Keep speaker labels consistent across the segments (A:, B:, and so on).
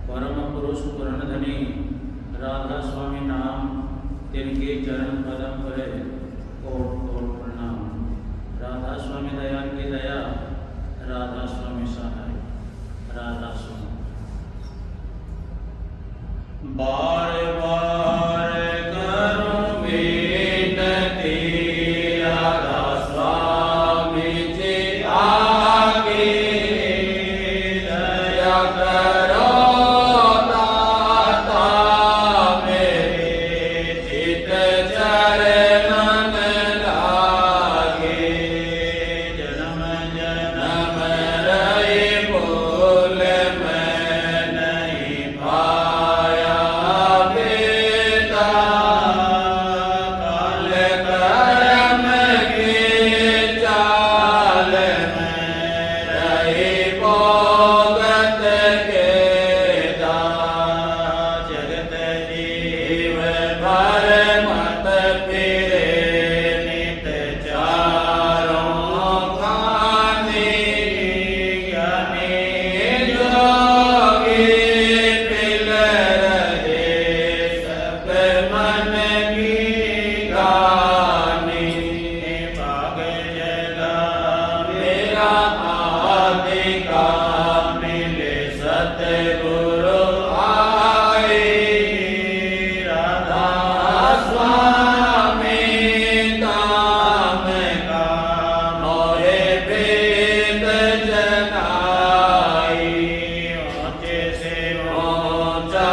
A: परम पुरुष पूर्ण धनी राधा स्वामी नाम तिनके चरण पदम परे कोट कोट प्रणाम। राधा स्वामी दया की दया, राधा स्वामी सहाय, राधा स्वामी। बार बार करूं विनती राधा स्वामी जी आगे, दया करो दाता मेरे चित चरण लागे। जन्म जन्म रही भूल मैं नहीं पाया बेटा, काल कर्म की चाल में रही भोगत केदा। जगत जीव भर मत फिरे नित चारों खाने, ज्ञानी जोगी पिल रहे सब मन की गानी। भाग जगा मेरा आदि का मिले सतगुरु आए। राधा स्वामी नाम का मोहे भेद जनाई। ऊंचे से ऊंचा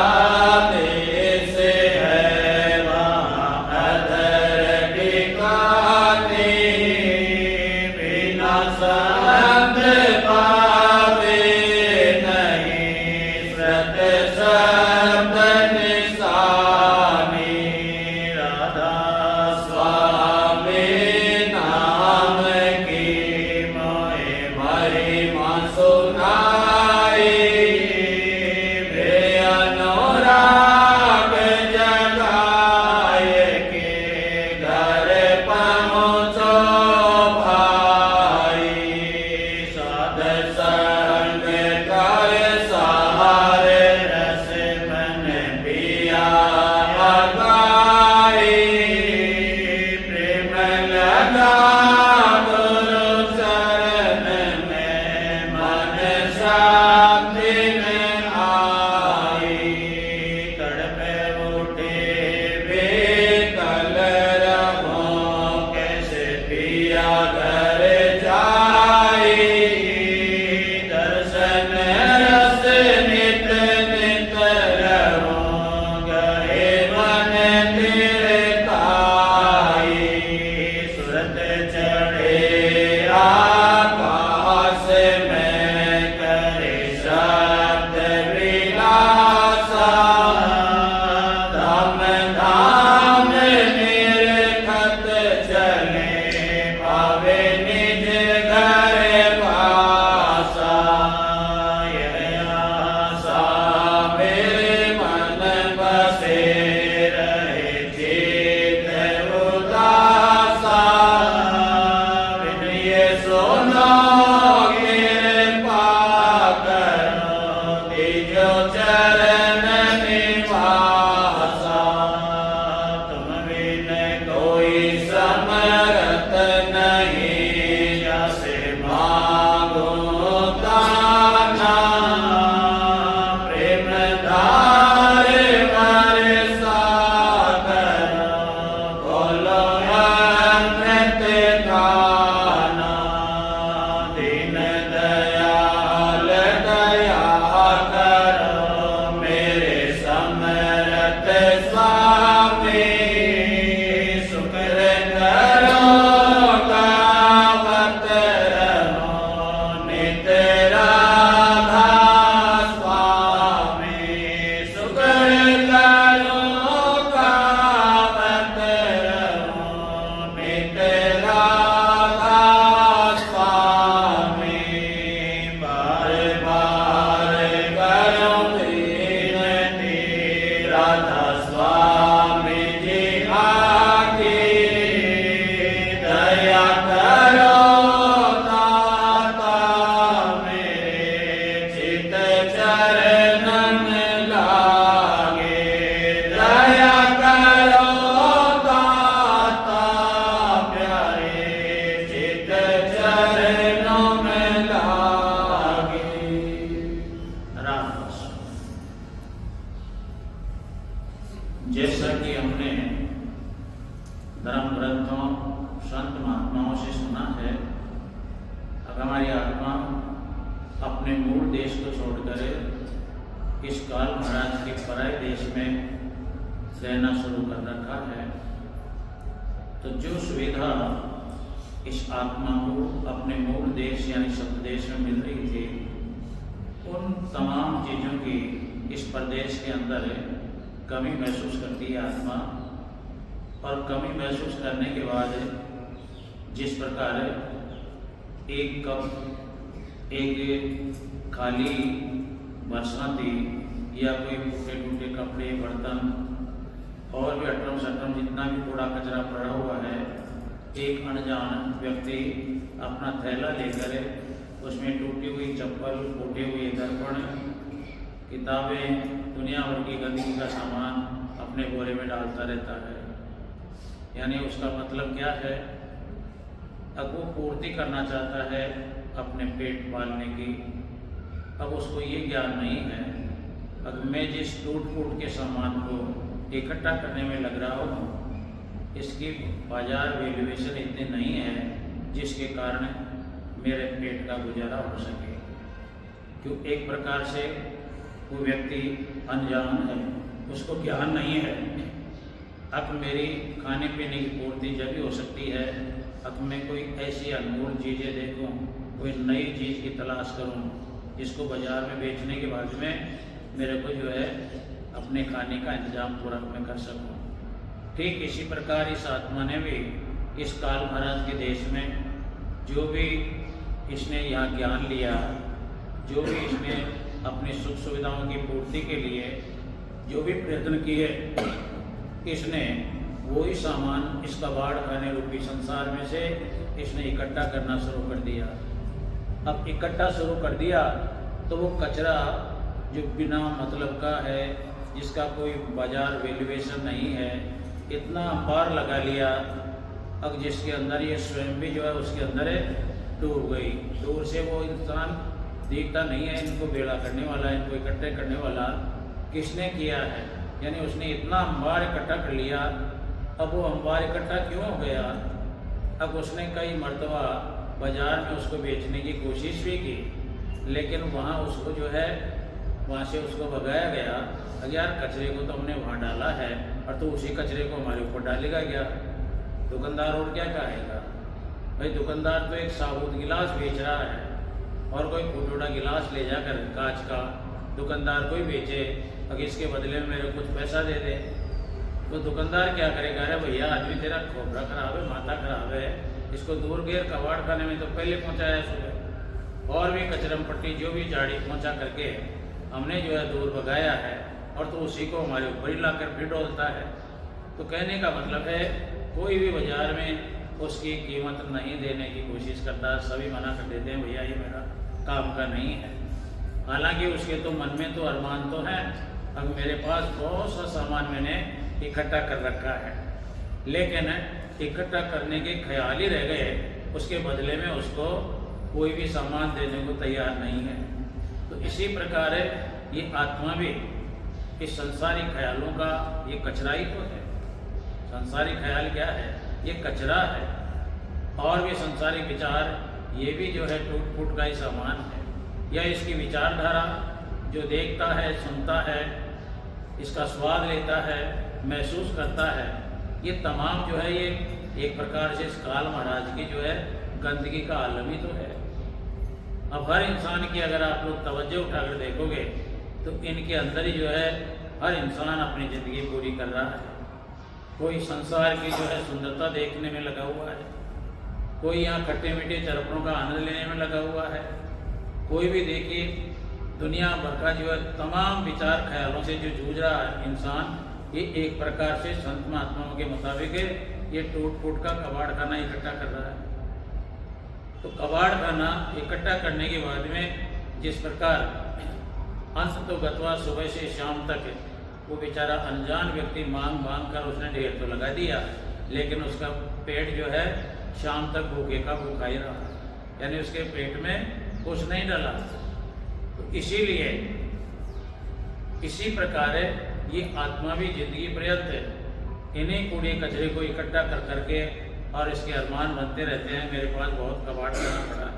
A: देश है वहाँ अधर ठिकाने, बिना संत पावे नहीं श्रत शब्द निशानी। राधा स्वामी नाम की मोहे महिमा सुनाई। वे अनुराग जगाए के घर पहुँचो भाई। साध संग कर सहारे रस मन पिया गाई। प्रेम लगा गुरु चरण में मन शांति में आई। तड़पे उठे बेकल रहो कैसे पिया घर जाई। दर्शन रस नित नित रहो गए मन तिरताई। सुरत चढ़े आकाश में करे अपने मूल देश को छोड़कर इस काल महाराज के पराये देश में रहना शुरू कर रखा है। तो जो सुविधा इस आत्मा को अपने मूल देश यानी सतदेश में मिल रही थी, उन तमाम चीज़ों की इस प्रदेश के अंदर कमी महसूस करती है आत्मा। और कमी महसूस करने के बाद जिस प्रकार एक कप एक खाली बरसाती या कोई टूटे टूटे कपड़े बर्तन और भी अटरम सटरम जितना भी कूड़ा कचरा पड़ा हुआ है, एक अनजान व्यक्ति अपना थैला लेकर उसमें टूटी हुई चप्पल, फूटे हुए दर्पण, किताबें, दुनिया भर की गंदगी का सामान अपने बोरे में डालता रहता है। यानी उसका मतलब क्या है? अब वो पूर्ति करना चाहता है अपने पेट पालने की। अब उसको ये ज्ञान नहीं है, अब मैं जिस टूट फूट के सामान को इकट्ठा करने में लग रहा हूँ, इसकी बाजार वैल्यूएशन इतनी नहीं है जिसके कारण मेरे पेट का गुजारा हो सके। क्यों? एक प्रकार से वो व्यक्ति अनजान है, उसको ज्ञान नहीं है। अब मेरी खाने पीने की पूर्ति जब भी हो सकती है अब मैं कोई ऐसी अनमोल चीज़ें देखूं, कोई नई चीज़ की तलाश करूं, जिसको बाज़ार में बेचने के बाद में मेरे को जो है अपने खाने का इंतजाम पूरा मैं कर सकूं। ठीक इसी प्रकार इस आत्मा ने भी इस काल महाराज के देश में जो भी इसने यहाँ ज्ञान लिया, जो भी इसने अपनी सुख सुविधाओं की पूर्ति के लिए जो भी प्रयत्न किए, इसने वही सामान इस कबाड़ खाने रूपी संसार में से इसने इकट्ठा करना शुरू कर दिया। अब इकट्ठा शुरू कर दिया तो वो कचरा जो बिना मतलब का है, जिसका कोई बाजार वैल्यूएशन नहीं है, इतना अंबार लगा लिया। अब जिसके अंदर ये स्वयं भी जो है उसके अंदर डूब गई। दूर से वो इंसान दिखता नहीं है, इनको बेड़ा करने वाला, इनको इकट्ठे करने वाला किसने किया है। यानी उसने इतना अंबार इकट्ठा कर लिया। अब वो अंबार इकट्ठा क्यों हो गया? अब उसने कई मर्तबा बाजार में उसको बेचने की कोशिश भी की, लेकिन वहाँ उसको जो है वहाँ से उसको भगाया गया। अगर यार कचरे को तो हमने वहाँ डाला है और तो उसी कचरे को हमारे ऊपर डालेगा क्या? दुकानदार और क्या कहेगा? भाई दुकानदार तो एक साबुत गिलास बेच रहा है और कोई फूटूटा गिलास ले जाकर कांच का दुकानदार कोई बेचे, अगर इसके बदले में मेरे कुछ पैसा दे दे, तो दुकानदार क्या करेगा? अरे भैया आदमी तेरा खोपड़ा खराब है, माथा खराब है, इसको दूर घेर कबाड़ खाने में तो पहले पहुंचाया सुबह, और भी कचरम पट्टी जो भी झाड़ी पहुंचा करके हमने जो है दूर भगाया है, और तो उसी को हमारे ऊपर ही लाकर फिर डोलता है। तो कहने का मतलब है कोई भी बाजार में उसकी कीमत नहीं देने की कोशिश करता, सभी मना कर देते हैं भैया ये मेरा काम का नहीं है। हालांकि उसके तो मन में तो अरमान तो है, अब मेरे पास बहुत सा सामान मैंने इकट्ठा कर रखा है, लेकिन इकट्ठा करने के ख्याल ही रह गए, उसके बदले में उसको कोई भी सामान देने को तैयार नहीं है। तो इसी प्रकार ये आत्मा भी इस संसारी ख्यालों का ये कचरा ही तो है। संसारी ख्याल क्या है? ये कचरा है। और भी संसारी विचार ये भी जो है टूट फूट का ही सामान है, या इसकी विचारधारा जो देखता है, सुनता है, इसका स्वाद लेता है, महसूस करता है, ये तमाम जो है ये एक प्रकार से इस काल महाराज की जो है गंदगी का आलम ही तो है। अब हर इंसान की अगर आप लोग तवज्जो उठाकर देखोगे तो इनके अंदर ही जो है हर इंसान अपनी ज़िंदगी पूरी कर रहा है। कोई संसार की जो है सुंदरता देखने में लगा हुआ है, कोई यहाँ खट्टे मीठे चरपड़ों का आनंद लेने में लगा हुआ है, कोई भी देखिए दुनिया भर का जो है तमाम विचार ख्यालों से जो जूझ रहा है इंसान, ये एक प्रकार से संत महात्माओं के मुताबिक ये टूट फूट का कबाड़ खाना इकट्ठा कर रहा है। तो कबाड़ खाना इकट्ठा करने के बाद में जिस प्रकार अंत तो गतवा सुबह से शाम तक वो बेचारा अनजान व्यक्ति मांग मांग कर उसने ढेर तो लगा दिया, लेकिन उसका पेट जो है शाम तक भूखे का भूखा ही रहा, यानी उसके पेट में कुछ नहीं डाला। तो इसीलिए इसी प्रकार ये आत्मा भी जिंदगी पर्यंत इन्हीं कूड़े कचरे को इकट्ठा कर करके और इसके अरमान बनते रहते हैं, मेरे पास बहुत कबाड़ करना पड़ा है,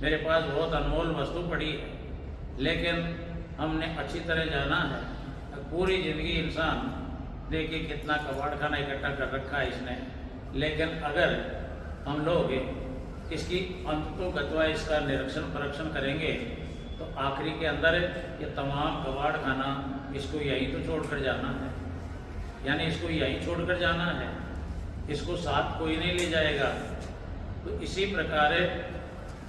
A: मेरे पास बहुत अनमोल वस्तु पड़ी है, लेकिन हमने अच्छी तरह जाना है। पूरी ज़िंदगी इंसान देखिए कितना कबाड़ खाना इकट्ठा कर रखा है इसने, लेकिन अगर हम लोग इसकी अंततों गत्वा इसका निरीक्षण परीक्षण करेंगे तो आखिरी के अंदर ये तमाम कबाड़ खाना इसको यहीं तो छोड़ कर जाना है, यानी इसको यहीं छोड़ कर जाना है, इसको साथ कोई नहीं ले जाएगा। तो इसी प्रकार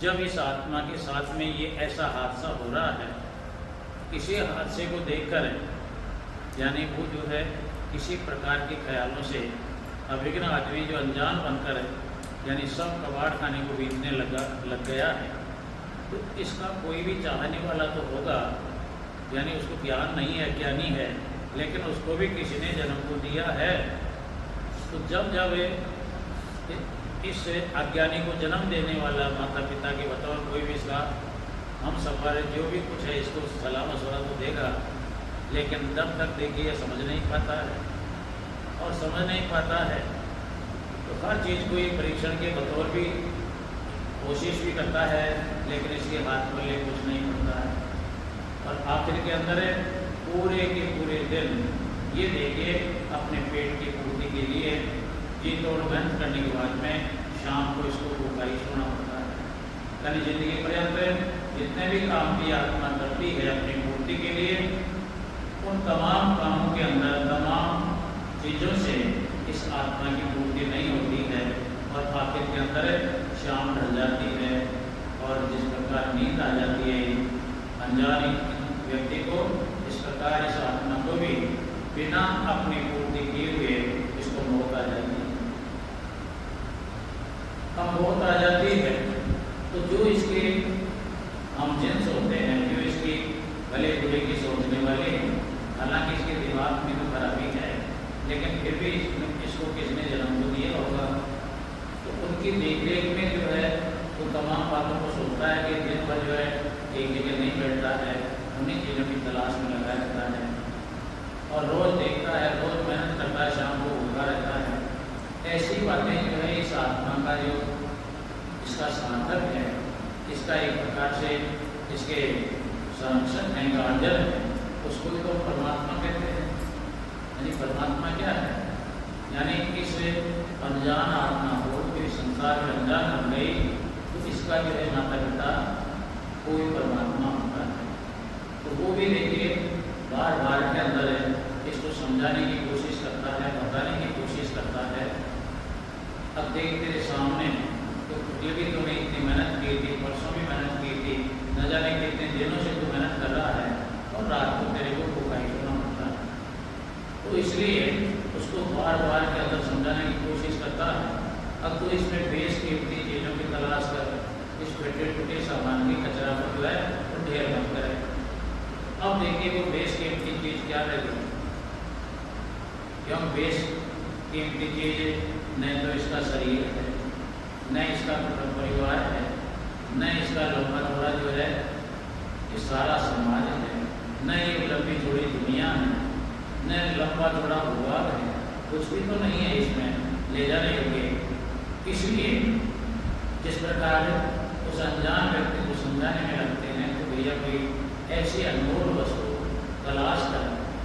A: जब इस आत्मा के साथ में ये ऐसा हादसा हो रहा है, किसी हादसे को देखकर यानी वो जो है किसी प्रकार के ख्यालों से अभिज्ञ आदमी जो अनजान बनकर यानी सब कबाड़ खाने को बीतने लग गया है, तो इसका कोई भी चाहने वाला तो होगा, यानी उसको ज्ञान नहीं है, ज्ञानी है, लेकिन उसको भी किसी ने जन्म को दिया है। तो जब जब इस अज्ञानी को जन्म देने वाला माता पिता के बतौर कोई भी इसका हम सफर जो भी कुछ है इसको सलाह मशवरा तो देगा, लेकिन जब तक देखिए समझ नहीं पाता है, और समझ नहीं पाता है तो हर चीज़ को ये परीक्षण के बतौर भी कोशिश भी करता है, लेकिन इसके हाथ पल्ले कुछ नहीं पड़ता है। और आखिर के अंदर पूरे के पूरे दिन ये देखिए अपने पेट की पूर्ति के लिए जी तोड़ मेहनत करने के बाद में शाम को इसको भूखा ही सोना होता है। यानी जिंदगी पर्यंत जितने भी काम की आत्मा करती है अपनी पूर्ति के लिए, उन तमाम कामों के अंदर तमाम चीज़ों से इस आत्मा की पूर्ति नहीं होती है, और आखिर के अंदर शाम ढल जाती है, और जिस प्रकार नींद आ जाती है अनजानी व्यक्ति को, इस प्रकार इस आत्मा को भी बिना अपनी पूर्ति किए हुए इसको मौत आ जाती है। अब मौत आ जाती है तो जो इसके हम जिन्स होते हैं, जो इसकी भले बुरे की सोचने वाले हैं, हालांकि इसके दिमाग में तो खराबी है, लेकिन फिर भी इसको किसने जन्म को दिया होगा, तो उनकी देख रेख में जो है वो तमाम बातों को सोचता है कि दिन भर जो है एक जगह नहीं बैठता है, उन्हीं चीज़ों की तलाश में लगा रहता है, और रोज़ देखता है, रोज़ मेहनत करता है, शाम को भूखा रहता है। ऐसी बातें जो है इस आत्मा का जो इसका सार्थक है, इसका एक प्रकार से इसके संरक्षण है, गार्जियन है, उसको भी तो परमात्मा कहते हैं। यानी परमात्मा क्या है, यानी इस अनजान आत्मा को फिर संसार में अनजान बन गई, तो इसका जो है माता पिता कोई परमात्मा होता है। तो वो भी देखिए बार बार के अंदर इसको समझाने की कोशिश करता है, बताने की कोशिश करता है। अब देख तेरे सामने तो ये भी तुमने इतनी मेहनत की थी, परसों भी मेहनत की थी, न जाने कितने दिनों से तू मेहनत कर रहा है, और रात को तेरे को भूखा ही सोना पड़ता है। तो इसलिए उसको बार बार के अंदर समझाने की कोशिश करता है। अब तो इसमें बेस कीमती चीज़ों की तलाश कर, इस बेटे टूटे सामान की कचरा पर जो है तो ढेर मत करे। अब देखिए वो बेस कीमती चीज़ क्या रहेगी, क्यों बेस कीमती चीज़ न तो इसका शरीर है, न इसका परिवार है, न इसका लंबा चौड़ा जो है ये सारा समाज है, न ये लंबी चौड़ी दुनिया है, न लंबा चौड़ा भूभाग है, कुछ भी तो नहीं है इसमें ले जाने योग्य। इसलिए जिस प्रकार उस अनजान व्यक्ति को समझाने में लगते हैं तो भैया कोई ऐसी अनमोल वस्तु तलाश कर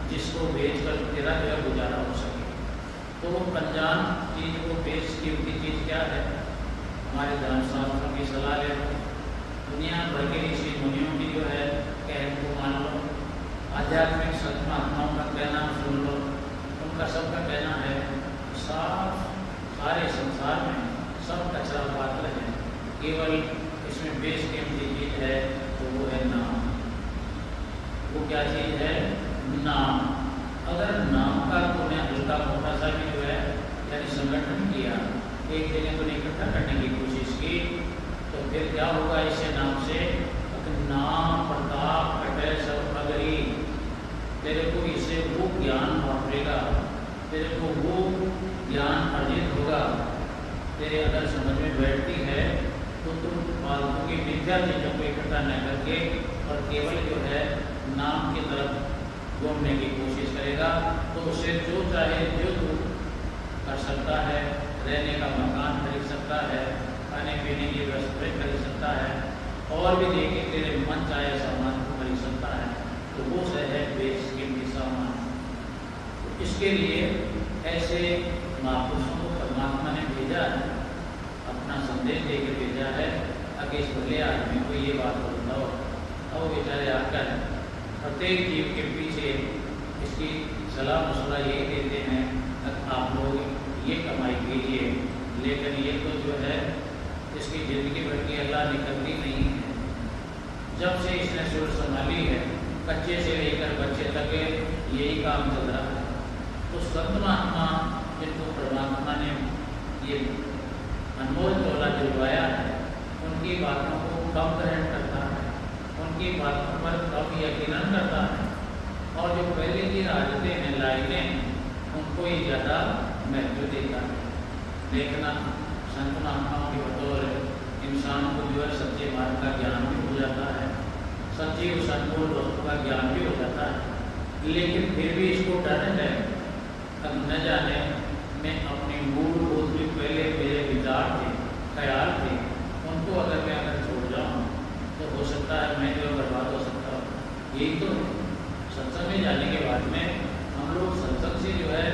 A: जिसको बेच कर तेरा जो है गुजारा हो सके। तो वो अनजान चीज़ को बेच कीमती चीज़ क्या है, हमारे धर्मशास्त्रों की सलाह ले लो, दुनिया भर के ऋषि मुनियों की जो है कहने को मान लो, आध्यात्मिक संत महात्माओं का कहना सुन लो, उनका सबका कहना है साफ सारे संसार में सब कचरा पात्र है, केवल इसमें बेस कीमती चीज़ है तो वो है नाम। वो क्या चीज़ है, नाम। अगर नाम का तुमने हल्का मोटा सा भी जो है यानी संगठन किया, एक जगह तुमने इकट्ठा करने की कोशिश की, तो फिर क्या होगा इससे नाम से, नाम प्रताप कटे सब अगरी, तेरे को इससे वो ज्ञान वापरेगा, तेरे को वो ज्ञान अर्जित होगा, तेरे अगर समझ में बैठती है तो तुम फालतू की मिथ्या चीज़ों को इकट्ठा न करके और केवल जो है नाम की तरफ घूमने की कोशिश करेगा, तो उसे जो चाहे जो तू कर सकता है, रहने का मकान खरीद सकता है, खाने पीने की व्यवस्था खरीद सकता है, और भी देखे तेरे मन चाहे सामान तुम्हारी सत्ता है, तो वो है बेशकीमती सामान। तो इसके लिए ऐसे महापुरुषों को परमात्मा ने भेजा है, अपना संदेश देकर भेजा है, ताकि इस भले आदमी को ये बात बताओ। अब वो बेचारे आकर प्रत्येक जीव के पीछे इसकी सलाह मशवरा यही देते हैं आप लोग ये कमाई कीजिए, लेकिन ये तो जो है इसकी ज़िंदगी भर की अल्लाह निकलती नहीं है। जब से इसने सूरत संभाली है, बच्चे से लेकर बच्चे तक यही काम चल रहा है। तो संत महात्मा जिनको परमात्मा ने ये अनमोल चोला दिलवाया है, उनकी बातों को कम ग्रहण करता है, उनकी बातों पर कम यकीनन करता है, और जो पहले की आदतें हैं, लाइनें, उनको ही ज़्यादा महत्व देता है। देखना संत महात्माओं के बतौर इंसान को जो है सच्चे मार्ग का ज्ञान भी हो जाता है, सच्ची और सनमूल वस्तु का ज्ञान भी हो जाता है, लेकिन फिर भी इसको डर है अब न जाने मैं अपनी मूलभूत भी पहले मेरे विचार थे, ख्याल थे, उनको अगर मैं छोड़ जाऊँ तो हो सकता है मैं जो बर्बाद हो सकता हूँ। यही तो सत्संग में जाने के बाद में हम लोग सत्संग से जो है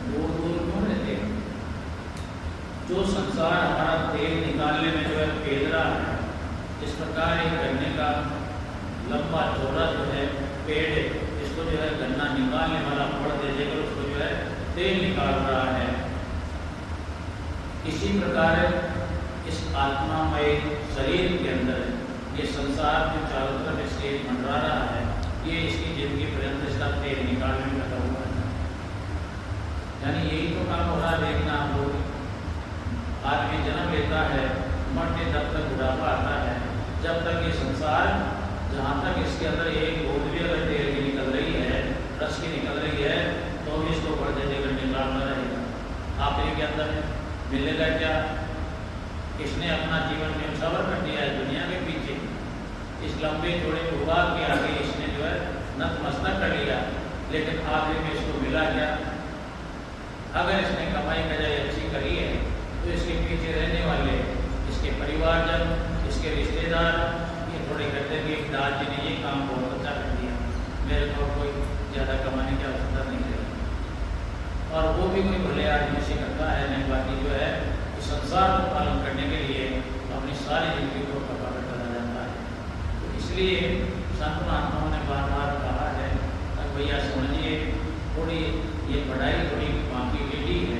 A: दूर दूर क्यों रहते हैं। जो संसार हमारा तेल निकालने में जो है पेल रहा है, इस प्रकार एक गन्ने का लंबा चौड़ा जो है पेड़, इसको जो है गन्ना निकालने वाला फड़ दे देकर उसको जो है तेल निकाल रहा है। इसी प्रकार इस आत्मामय शरीर के अंदर ये संसार जो चारों तरफ इसके मंडरा रहा है, ये इसकी जिंदगी पर्यंत इसका तेल निकालने में लगा हुआ है। यानी यही तो काम हो रहा है। देखना हम लोग, आदमी जन्म लेता है, मरते तब तक बुढ़ापा आता है, जब तक ये संसार, जहाँ तक इसके अंदर एक बूंद भी अगर तेल की निकल रही है, रस की निकल रही है, तो भी इसको बढ़ते देकर निकालना रहेगा। आप के अंदर मिलेगा क्या? इसने अपना जीवन में सबर कर दिया है दुनिया के पीछे, इस लंबे चौड़े विभाग के आगे इसने जो है नतमस्तक कर लिया, लेकिन आखिर में इसको मिला क्या? अगर इसने कमाई कजाई अच्छी करी है तो इसके पीछे रहने वाले, इसके परिवारजन, इसके रिश्तेदार ये थोड़े कहते हैं कि दादी ने ये काम बहुत अच्छा कर दिया, मेरे को कोई ज़्यादा कमाने की आवश्यकता नहीं है। और वो भी कोई भले आदमी से करता है नहीं, बाकी जो है इस संसार को पालन करने के लिए अपनी सारी जिंदगी को प्रभावित करा जाता है। तो इसलिए संत महात्माओं ने बार बार कहा है, भैया समझिए, थोड़ी ये पढ़ाई थोड़ी बाकी रेडी है,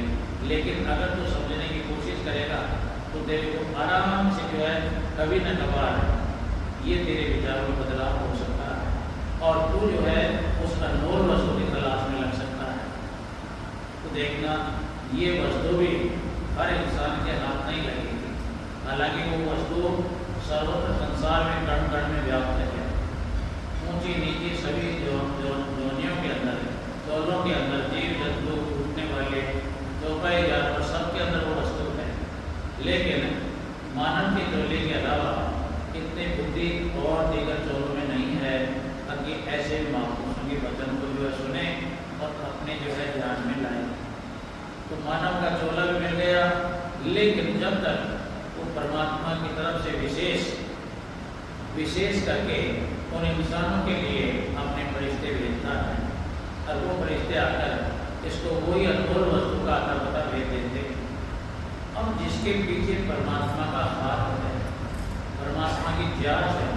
A: लेकिन अगर तू समझने की कोशिश करेगा तो तेरे को आराम से जो है कभी न कभार ये तेरे विचारों में बदलाव हो सकता है और तू जो है उस अनमोल वस्तु की तलाश में लग सकता है। तो देखना ये वस्तु भी हर इंसान के हाथ नहीं लगेगी, हालांकि वो वस्तु सर्वत्र संसार में कण कण में व्याप्त है, ऊंची नीची सभी जोनियों के अंदर, दौलों के अंदर, जीव जंतु, उठने वाले, चौपाई जानवर, सबके अंदर वो वस्तु है। लेकिन मानव के चोले के अलावा इतने बुद्धि और दीगर चोलों में नहीं है ताकि ऐसे महापुरुषों के वचन को जो है सुने और अपने जो है ध्यान में लाए। तो मानव का चोला भी मिल गया, लेकिन जब तक वो परमात्मा की तरफ से विशेष करके उन इंसानों के लिए अपने फरिश्ते भेजता है, और वो फरिश्ते आकर इसको वही अनमोल वस्तु का आता पता भेज देते। अब जिसके पीछे परमात्मा का हाथ है, परमात्मा की जांच है,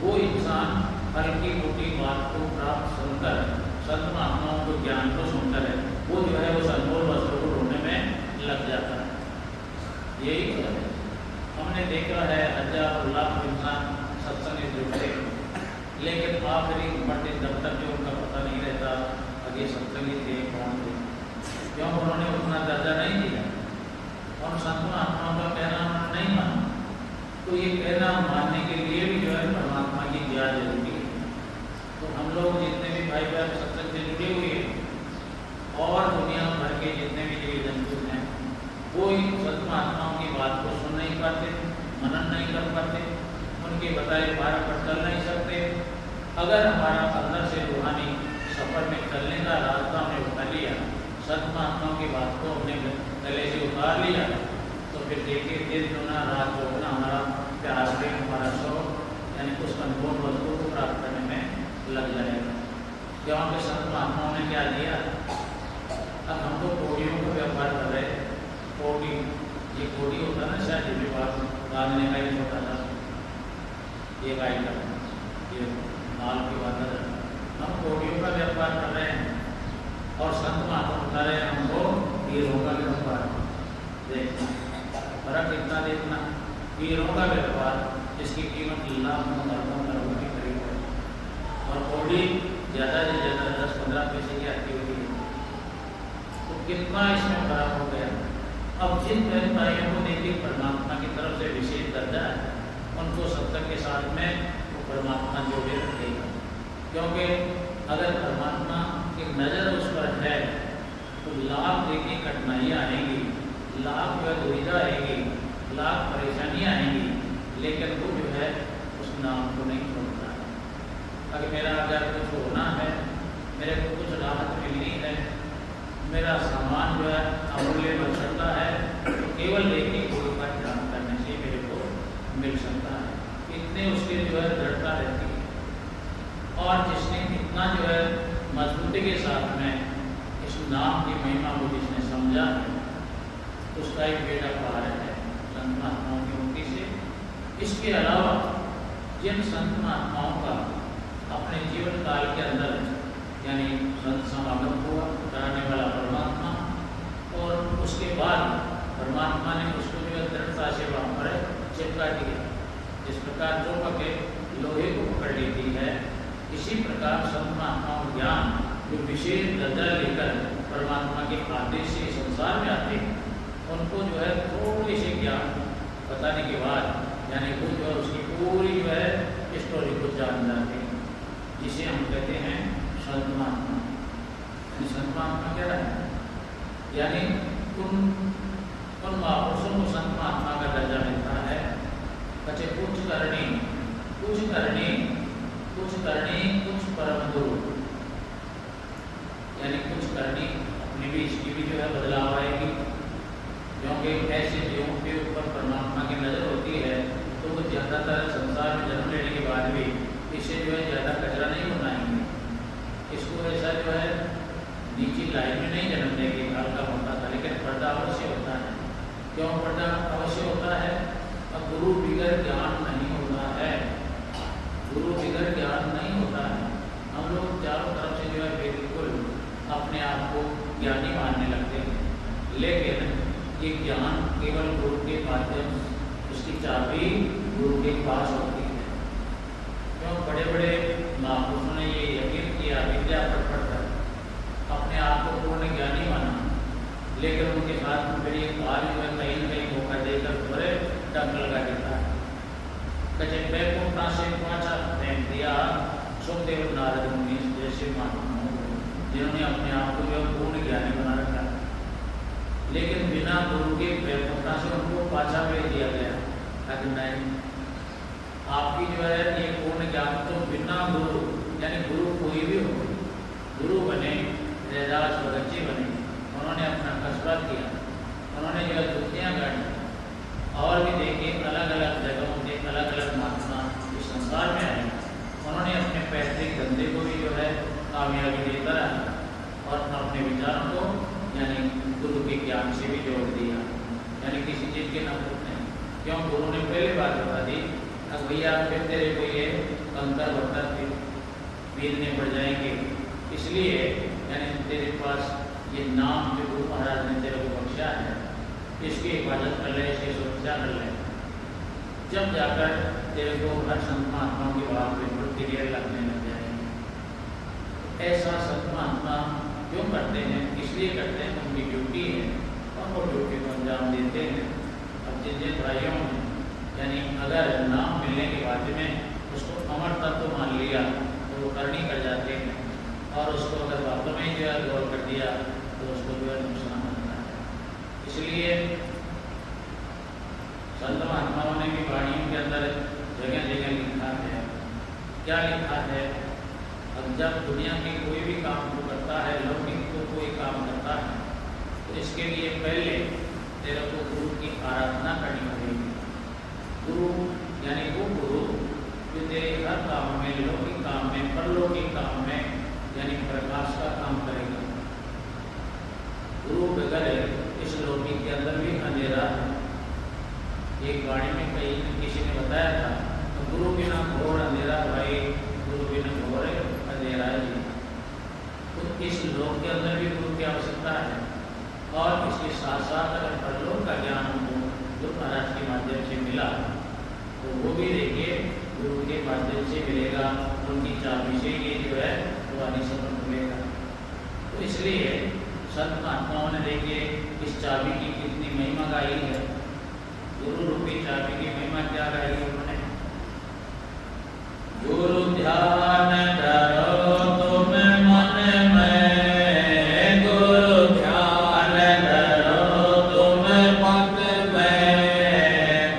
A: वो इंसान हल्की मोटी बात को प्राप्त सुनकर, संत महात्माओं को ज्ञान को सुनकर है, वो जो है उस अनमोल वस्तु को ढूंढने में लग जाता है। यही तो है, हमने देखा है हजार लाख इंसान सत्संग जुड़ते, लेकिन आखिरी मरते दब तक जो उनका पता नहीं रहता आगे सत्संगी थे कौन थे, क्यों उन्होंने उतना दर्जा नहीं दिया और संत महात्माओं का कहना नहीं माना। तो ये कहना मानने के लिए भी जो है परमात्मा की ज्ञा जरूरी है। तो हम लोग जितने भी भाई बहन सत्संग से जुड़े हुए हैं और दुनिया भर के जितने भी जीव जंतु हैं, वो इन संत महात्माओं की बात को सुन नहीं पाते, मनन नहीं कर पाते, उनके बताए मार्ग पर चल नहीं सकते। अगर हमारा अंदर से रूहानी सफर में चलने का रास्ता हमने उठा लिया, संत महात्माओं की बात को अपने गले से उतार लिया, तो फिर देखिए दिन दुना रात चौगुना हमारा प्यास भी, हमारा शौक यानी उस अनमोल वस्तु को प्राप्त करने में लग जाएगा। क्योंकि संत महात्माओं ने क्या दिया, अब हम तो कोड़ियों का व्यापार कर रहे हैं। कोड़ी, ये कोड़ी होता है ना, शायद ये व्यापार बांधने का ही होता था, ये गाय का, ये माल की बात है। हम कोड़ियों का व्यापार कर रहे हैं और संत महात्मा बता रहे हैं हमको हीरों का व्यापार। देखना फर्क इतना, देखना हीरों का व्यापार जिसकी कीमत लाखों करोड़ों के करीब है और कोड़ी ज़्यादा से ज़्यादा 10-15 पैसे की आती होती है। तो कितना इसमें फर्क हो गया। अब जिन बहन भाइयों को देखिए परमात्मा की तरफ से विशेष दर्जा है, उनको सत्संग के साथ में वो परमात्मा जोड़े रखेगा। क्योंकि अगर परमात्मा की नज़र उस पर है तो लाख देखिए कठिनाइयाँ आएंगी, लाख दुविधा आएगी, लाख परेशानियाँ आएंगी, लेकिन वो जो है उस नाम को नहीं छोड़ता है। अगर मेरा अगर कुछ होना है, मेरे को कुछ राहत मिलनी है, मेरा सामान जो है अमूल्य बन सकता है, तो केवल देखिए गुरु का ध्यान करने से मेरे को मिल सकता है। इतने उसके जो है दृढ़ता रहती है। और जिसने इतना जो है मजबूती के साथ में इस नाम की महिमा को जिसने समझा है, उसका एक बेड़ा पार है संत महात्माओं की मुक्ति से। इसके अलावा जिन संत महात्माओं का अपने जीवन काल के अंदर यानी संत समागम हुआ कराने वाला परमात्मा, और उसके बाद परमात्मा ने उसको जो है दृढ़ता से वहाँ पर चिपका दिया। जिस प्रकार जो पके लोहे को पकड़ लेती है, इसी प्रकार संत महात्माओं का ज्ञान जो विशेष दर्जा लेकर परमात्मा के आदेश से संसार में आते हैं, उनको जो है थोड़े से ज्ञान बताने के बाद यानी वो जो है उसकी पूरी जो है स्टोरी को जान जाते हैं, जिसे हम कहते हैं संत महात्मा। संत महात्मा क्या है, यानी उन महापुरुषों को संत महात्मा का दर्जा मिलता है। बच्चे कुछ करनी कुछ परम गुरु, यानी कुछ करनी अपनी भी इसकी भी जो है बदलाव आएगी। क्योंकि ऐसे जीवों के ऊपर परमात्मा की नज़र होती है तो वो ज़्यादातर संसार में जन्म लेने के बाद भी इससे जो है ज़्यादा कचरा नहीं बनाएंगे, इसको ऐसा जो है नीची लाइन में नहीं जन्म देंगे हल्का मोटा था, लेकिन पर्दा अवश्य होता है। क्यों पर्दा अवश्य होता है? अब गुरु बिगड़ ज्ञान नहीं होता है, गुरु बिगड़ ज्ञान नहीं होता है। हम लोग चारों तरफ से जो है बिल्कुल अपने आप को ज्ञानी मानने लगते हैं, लेकिन ये ज्ञान केवल गुरु के माध्यम, उसकी चाबी गुरु के पास होती है। क्यों बड़े बड़े महापुरुषों ने ये यकीन किया, विद्या पढ़ कर अपने आप को पूर्ण ज्ञानी माना, लेकिन उनके साथ में फिर ये काल जो है कहीं न कहीं धोखा देकर बड़े डंक लगा देता है। कचे बैकुंठा से पाँचा फेंक दिया सुखदेव नारद मुनि जैसे महात्माओं को, जिन्होंने अपने आप को जो पूर्ण ज्ञानी बना रखा, लेकिन बिना गुरु के बैकुंठा से उनको पाछा भेज दिया गया। अगर नहीं, आपकी जो है ये पूर्ण ज्ञान तो बिना गुरु, यानी गुरु कोई भी हो, गुरु बने रैदास बगच्चे बने, उन्होंने अपना कसरत किया, उन्होंने जो है दुनिया गढ़ी और भी देखिए अलग अलग जगहों से अलग अलग महात्मा इस संसार में आए, उन्होंने अपने पैतृक धंधे को भी जो है कामयाबी देता रहा और अपने विचारों को यानी गुरु के ज्ञान से भी जोड़ दिया, यानी किसी चीज़ के नफरत नहीं। क्यों? गुरु ने पहले बात बता दी, अब भैया फिर तेरे को ये कंकर वक्कर बीतने पड़ जाएंगे, इसलिए यानी तेरे पास ये नाम जो गुरु महाराज ने तेरे को बख्शा है, इसकी हिफाजत कर ले, इसकी सुरक्षा कर ले, जब जाकर तेरे को हर संत महात्माओं की बात बिल्कुल क्लियर लगने लग जाएगी। ऐसा संत महात्मा क्यों करते हैं? इसलिए करते हैं, उनकी ड्यूटी है और वो ड्यूटी को अंजाम देते हैं। अब जिन भाइयों ने यानी अगर नाम मिलने के बाद में उसको अमर तत्व मान लिया तो वो करनी कर जाते हैं, और उसको अगर वास्तव में जो है गौर कर दिया तो उसको जो है नुकसान होता है। इसलिए संत महात्माओं ने भी वाणियों के अंदर जगह जगह लिखा है। क्या लिखा है? अब जब दुनिया के कोई भी काम को करता है, लौकिक को कोई काम करता है, तो इसके लिए पहले तेरे को गुरु की आराधना करनी पड़ेगी। गुरु यानी वो गुरु जो तेरे हर काम में, लौकिक काम में, परलौकिक काम में यानी प्रकाश का काम करेगा। गुरु बगैर इस लौकिक के अंदर भी अंधेरा है। एक वाणी में कहीं किसी ने बताया था, तो गुरु बिना घोर अंधेरा भाई, गुरु बिना घोर अंधेरा है। तो इस लोक के अंदर भी गुरु की आवश्यकता है, और इसके साथ साथ अगर परलोक का ज्ञान हमको जो महाराज के माध्यम से मिला, तो वो भी देखिए गुरु के माध्यम से मिलेगा। उनकी चाबी से ये जो है वो अनिश्चित मिलेगा। तो इसलिए संत महात्माओं ने देखिए इस चाबी की कितनी महिमा गाई है। गुरु रूपी चाबी की महिमा क्या गाई है उन्होंने? गुरु ध्यान धरो तुम मन में, गुरु ध्यान धरो तुम पद में,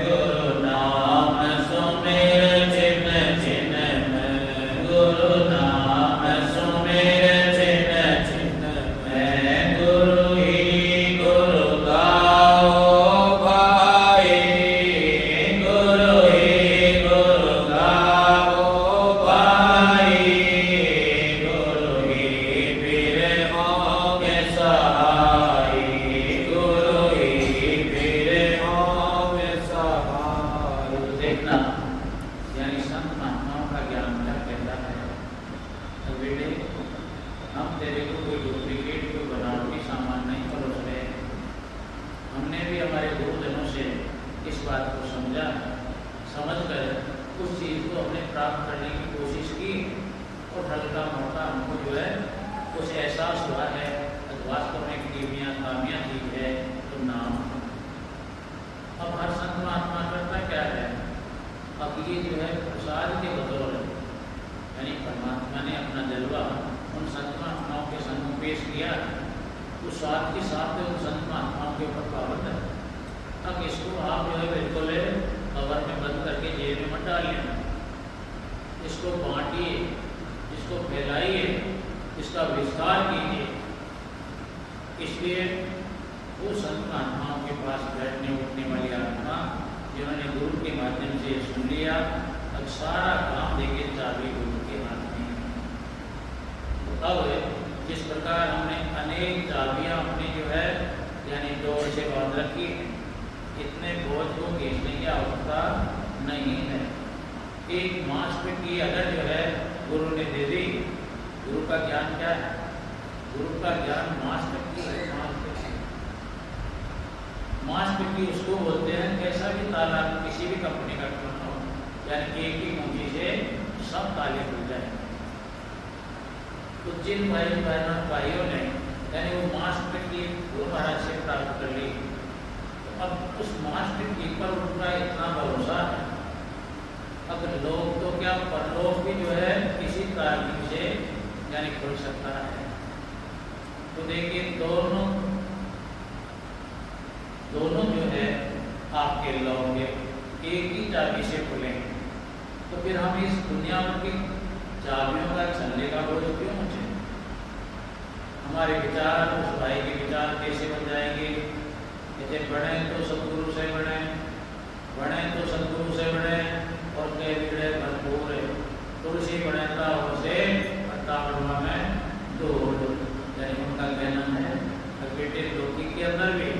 A: गुरु नाम सुमिर छिन छिन में, गुरु नाम सुमिर छिन छिन में, गुरु ही गुरु गाओ भाई, गुरु ही गुरु गाओ भाई, गुरु ही फिर होंगे सहाय, गुरु ही फिर होंगे सहाय। देखना यानी संत महात्माओं का ज्ञान क्या कहता है। तो बेटे हम तेरे को कोई डुप्लीकेट, कोई बनावटी सामान नहीं परोस रहे। हमने भी हमारे गुरुजनों से इस बात को समझा, समझकर उस चीज़ को हमने प्राप्त करने की कोशिश की, और हल्का मोटा हमको जो है कुछ एहसास हुआ है वास्तव में कीमिया कामिया चीज है तो नाम। अब हर संत महात्मा करता क्या है, अब ये जो है प्रसाद के बदौलत यानी परमात्मा ने अपना जलवा उन संत महात्माओं के सामने पेश किया, उस स्वाद के साथ उन संत महात्माओं के ऊपर पाबंद है। अब इसको आप जो है बिल्कुल कवर में बंद करके जेब में मत डालिए, इसको बांटिए, इसको फैलाइए, इसका विस्तार कीजिए। इसलिए वो संत महात्माओं के पास बैठने उठने वाली आत्मा जिन्होंने गुरु के माध्यम से सुन लिया, अब सारा काम देके चाबी गुरु के हाथ में। अब जिस प्रकार हमने अनेक चाबियां अपनी जो है यानी डोर से बांध रखी है, इतने बोझ को खींचने की आवश्यकता नहीं है। एक मास्क की अगर जो है गुरु ने दे दी, गुरु का ज्ञान क्या है? गुरु का ज्ञान मास्क की है। मास्क की उसको बोलते हैं कैसा भी ताला किसी भी कंपनी का क्यों हो, यानी एक ही कुंजी से सब ताले खुल जाए। तो जिन भाइयों ने यानी वो मास्क की गुरु महाराज से प्राप्त कर ली, तो अब उस मास्क की पर उनका इतना भरोसा है। अब लोग तो क्या, परलोक भी जो है किसी कारण से यानी खुल सकता है। तो देखिए दोनों जो है आपके लोग एक ही चाबी से खुलेंगे, तो फिर हम इस दुनिया की चाबियों का छलने का बोझ क्यों मुझे? हमारे विचार उस भाई के विचार कैसे बन जाएंगे? जैसे बढ़े तो सदगुरु से बढ़े, बढ़े तो सदगुरु से बढ़े, और कई बिगड़े भरपूर तुलसी बढ़ता उसे पत्ता बढ़वा में दूर। यानी उनका कहना है बेटे लौकिक के अंदर भी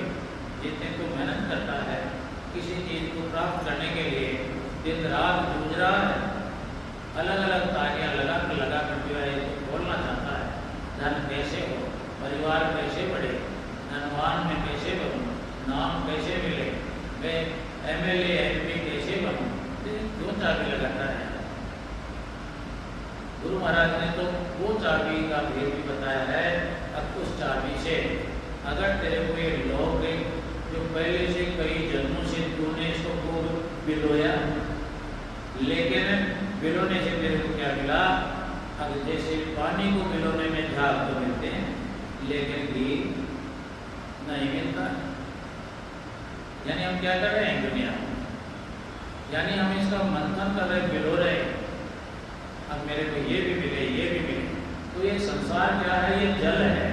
A: जितने तो मेहनत करता है किसी चीज को प्राप्त करने के लिए, दिन रात जूझ रहा है, अलग अलग तालियां लगा कर जो है बोलना चाहता है, धन कैसे हो, परिवार कैसे बढ़े, धनवान में कैसे बनूं, नाम कैसे मिले, मैं MLA MP कैसे बनूं, क्यों चाबी लगाता है। गुरु महाराज ने तो वो चाबी का भेद भी बताया है। अब उस चाबी से अगर तेरे को ये लोग जो पहले से कई जन्मों से तूने इसको खूब बिलोया, लेकिन बिलोने से तेरे को क्या मिला? अब जैसे पानी को बिलोने में झाग तो मिलते हैं, लेकिन घी नहीं मिलता। यानी हम क्या कर रहे हैं दुनिया में, यानी हम इसका मंथन कर रहे, बिलो रहे, अब मेरे को ये भी मिले, ये भी मिले। तो ये संसार क्या है? ये जल है।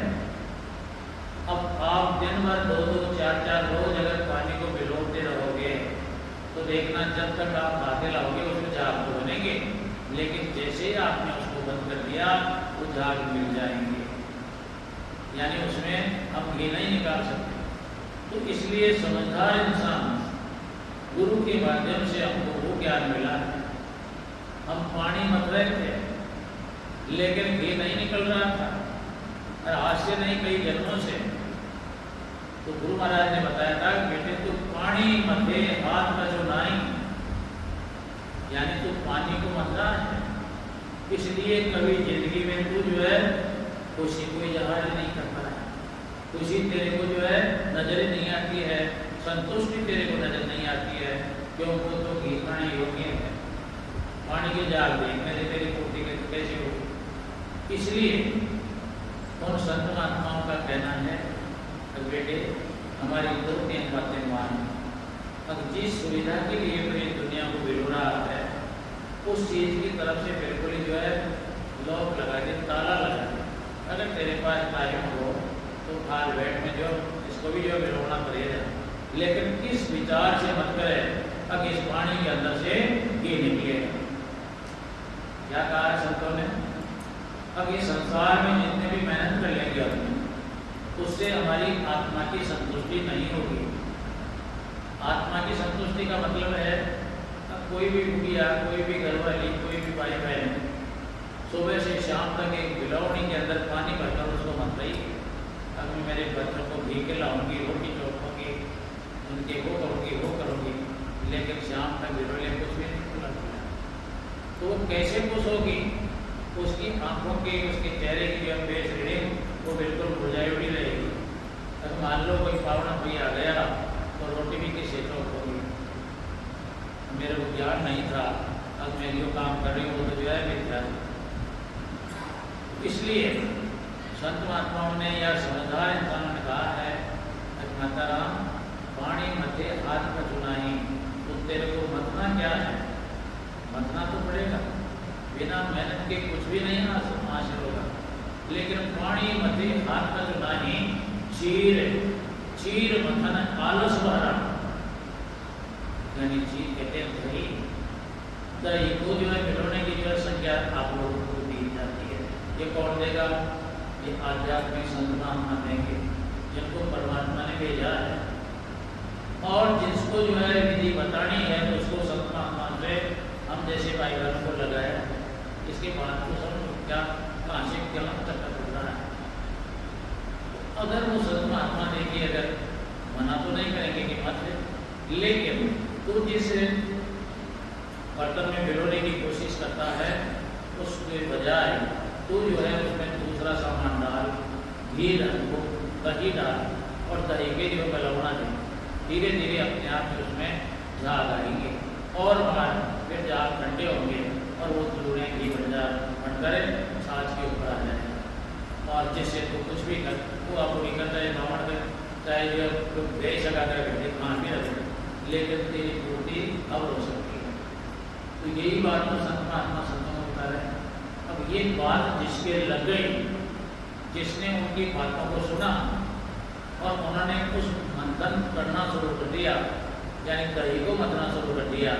A: अब आप दिन भर 2-2, 4-4 रोज अगर पानी को बिलोते रहोगे, तो देखना जब तक आप खाते लाओगे उसमें झाग तो बनेंगे, लेकिन जैसे ही आपने उसको बंद कर दिया वो झाग मिल जाएंगे, यानी उसमें हम घी नहीं निकाल सकते। तो इसलिए समझदार इंसान, गुरु के माध्यम से हमको वो ज्ञान मिला है। हम पानी मत रहे थे लेकिन घी नहीं निकल रहा था, और आज से नहीं कई जन्मों से। तो गुरु महाराज ने बताया था बेटे तू पानी मथे हाथ का जो नाई, यानी तू पानी को मत रहा है, इसलिए कभी जिंदगी में तू जो है खुशी को इजहार नहीं करता है, खुशी तेरे को जो है नजर नहीं आती है, संतुष्टि तेरे को नजर नहीं आती है, क्योंकि तो घी खाने योग्य है। पानी के जाल देखने से तेरी पूर्ति कैसे हो। इसलिए उन संत महात्माओं का कहना है कि बेटे हमारी 2-3 बातें मान, अब जिस सुविधा के लिए तो ये दुनिया को बिलो रहा है उस चीज़ की तरफ से बिल्कुल ही जो है लॉक लगा दे, ताला लगा दे। अगर तेरे पास टाइम हो तो हाल बैठ में जो इसको भी जो बिलोना पड़ेगा, लेकिन किस विचार से मत करे अब इस पानी के अंदर से घी निकलेगा। क्या कहा है संतों ने? अब ये संसार में जितने भी मेहनत कर लेंगे अपने, उससे हमारी आत्मा की संतुष्टि नहीं होगी। आत्मा की संतुष्टि का मतलब है अब कोई भी बुढ़िया, कोई भी घरवाली, कोई भी भाई बहन सुबह से शाम तक एक बिलौनी के अंदर पानी भरकर उसको मत रही, अब मैं मेरे बच्चों को घी खिलाऊंगी, रोटी चौंकूंगी, उनके वो करूँगी, लेकिन शाम तक बिलोले कुछ भी नहीं खुला। तो वो कैसे खुश होगी? उसकी आंखों की, उसके चेहरे की जो फेस रीडिंग वो बिल्कुल मुरझाई हुई रहेगी। अगर मान लो कोई पावना कोई आ गया तो रोटी भी किससे चौक होगी? मेरे को ज्ञान नहीं था, अब मैं जो काम कर रही हूँ वो तो जो है मिथ्या। इसलिए संत महात्माओं ने या समझदार इंसानों ने कहा है माता राम पानी मथे हाथ का चुनाई, तो तेरे को मतना क्या है? मतना तो पड़ेगा, बिना मेहनत के कुछ भी नहीं हासिल होगा, लेकिन पानी मथे हाथ का चुनाई चीर मथन आलस भरा, यानी चीर कहते हैं दही, दही को जो है मिलाने की जो संज्ञा आप लोगों को दी जाती है। ये कौन देगा? ये आध्यात्मिक संत महात्मा देंगे जिनको परमात्मा ने भेजा है, और जिसको जो है विधि बतानी है तो उसको संत महात्मा से हम जैसे भाई बहनों को लगाया। इसके बाद तो समझो क्या कहाँ से क्या चक्कर चल रहा है। अगर वो संत महात्मा देखिए अगर मना तो नहीं करेंगे कि मत, लेकिन तो जिस बर्तन में भिगोने की कोशिश करता है उसके बजाय तो जो है उसमें दूसरा सामान डाल, घी डाल, दही डाल, और दही के जो गलौना दे, धीरे धीरे अपने आप में उसमें झाग आएंगे, और बाहर फिर झाग ठंडे होंगे और वो तलूड़े घी बनकर छाछ के ऊपर आ जाएगा। और जिससे तो कुछ भी कर वो आपको नहीं करता है, बावण कर चाहे जो दे सका कर खान भी रखे, लेकिन तेरी पूर्ति अब हो सकती है। तो यही बात तो संत महात्मा संतों को बता रहे हैं। अब ये बात जिसके लग गई, जिसने उनकी बातों को सुना और उन्होंने कुछ मंथन करना शुरू कर दिया, यानी दही को मंथना शुरू कर दिया,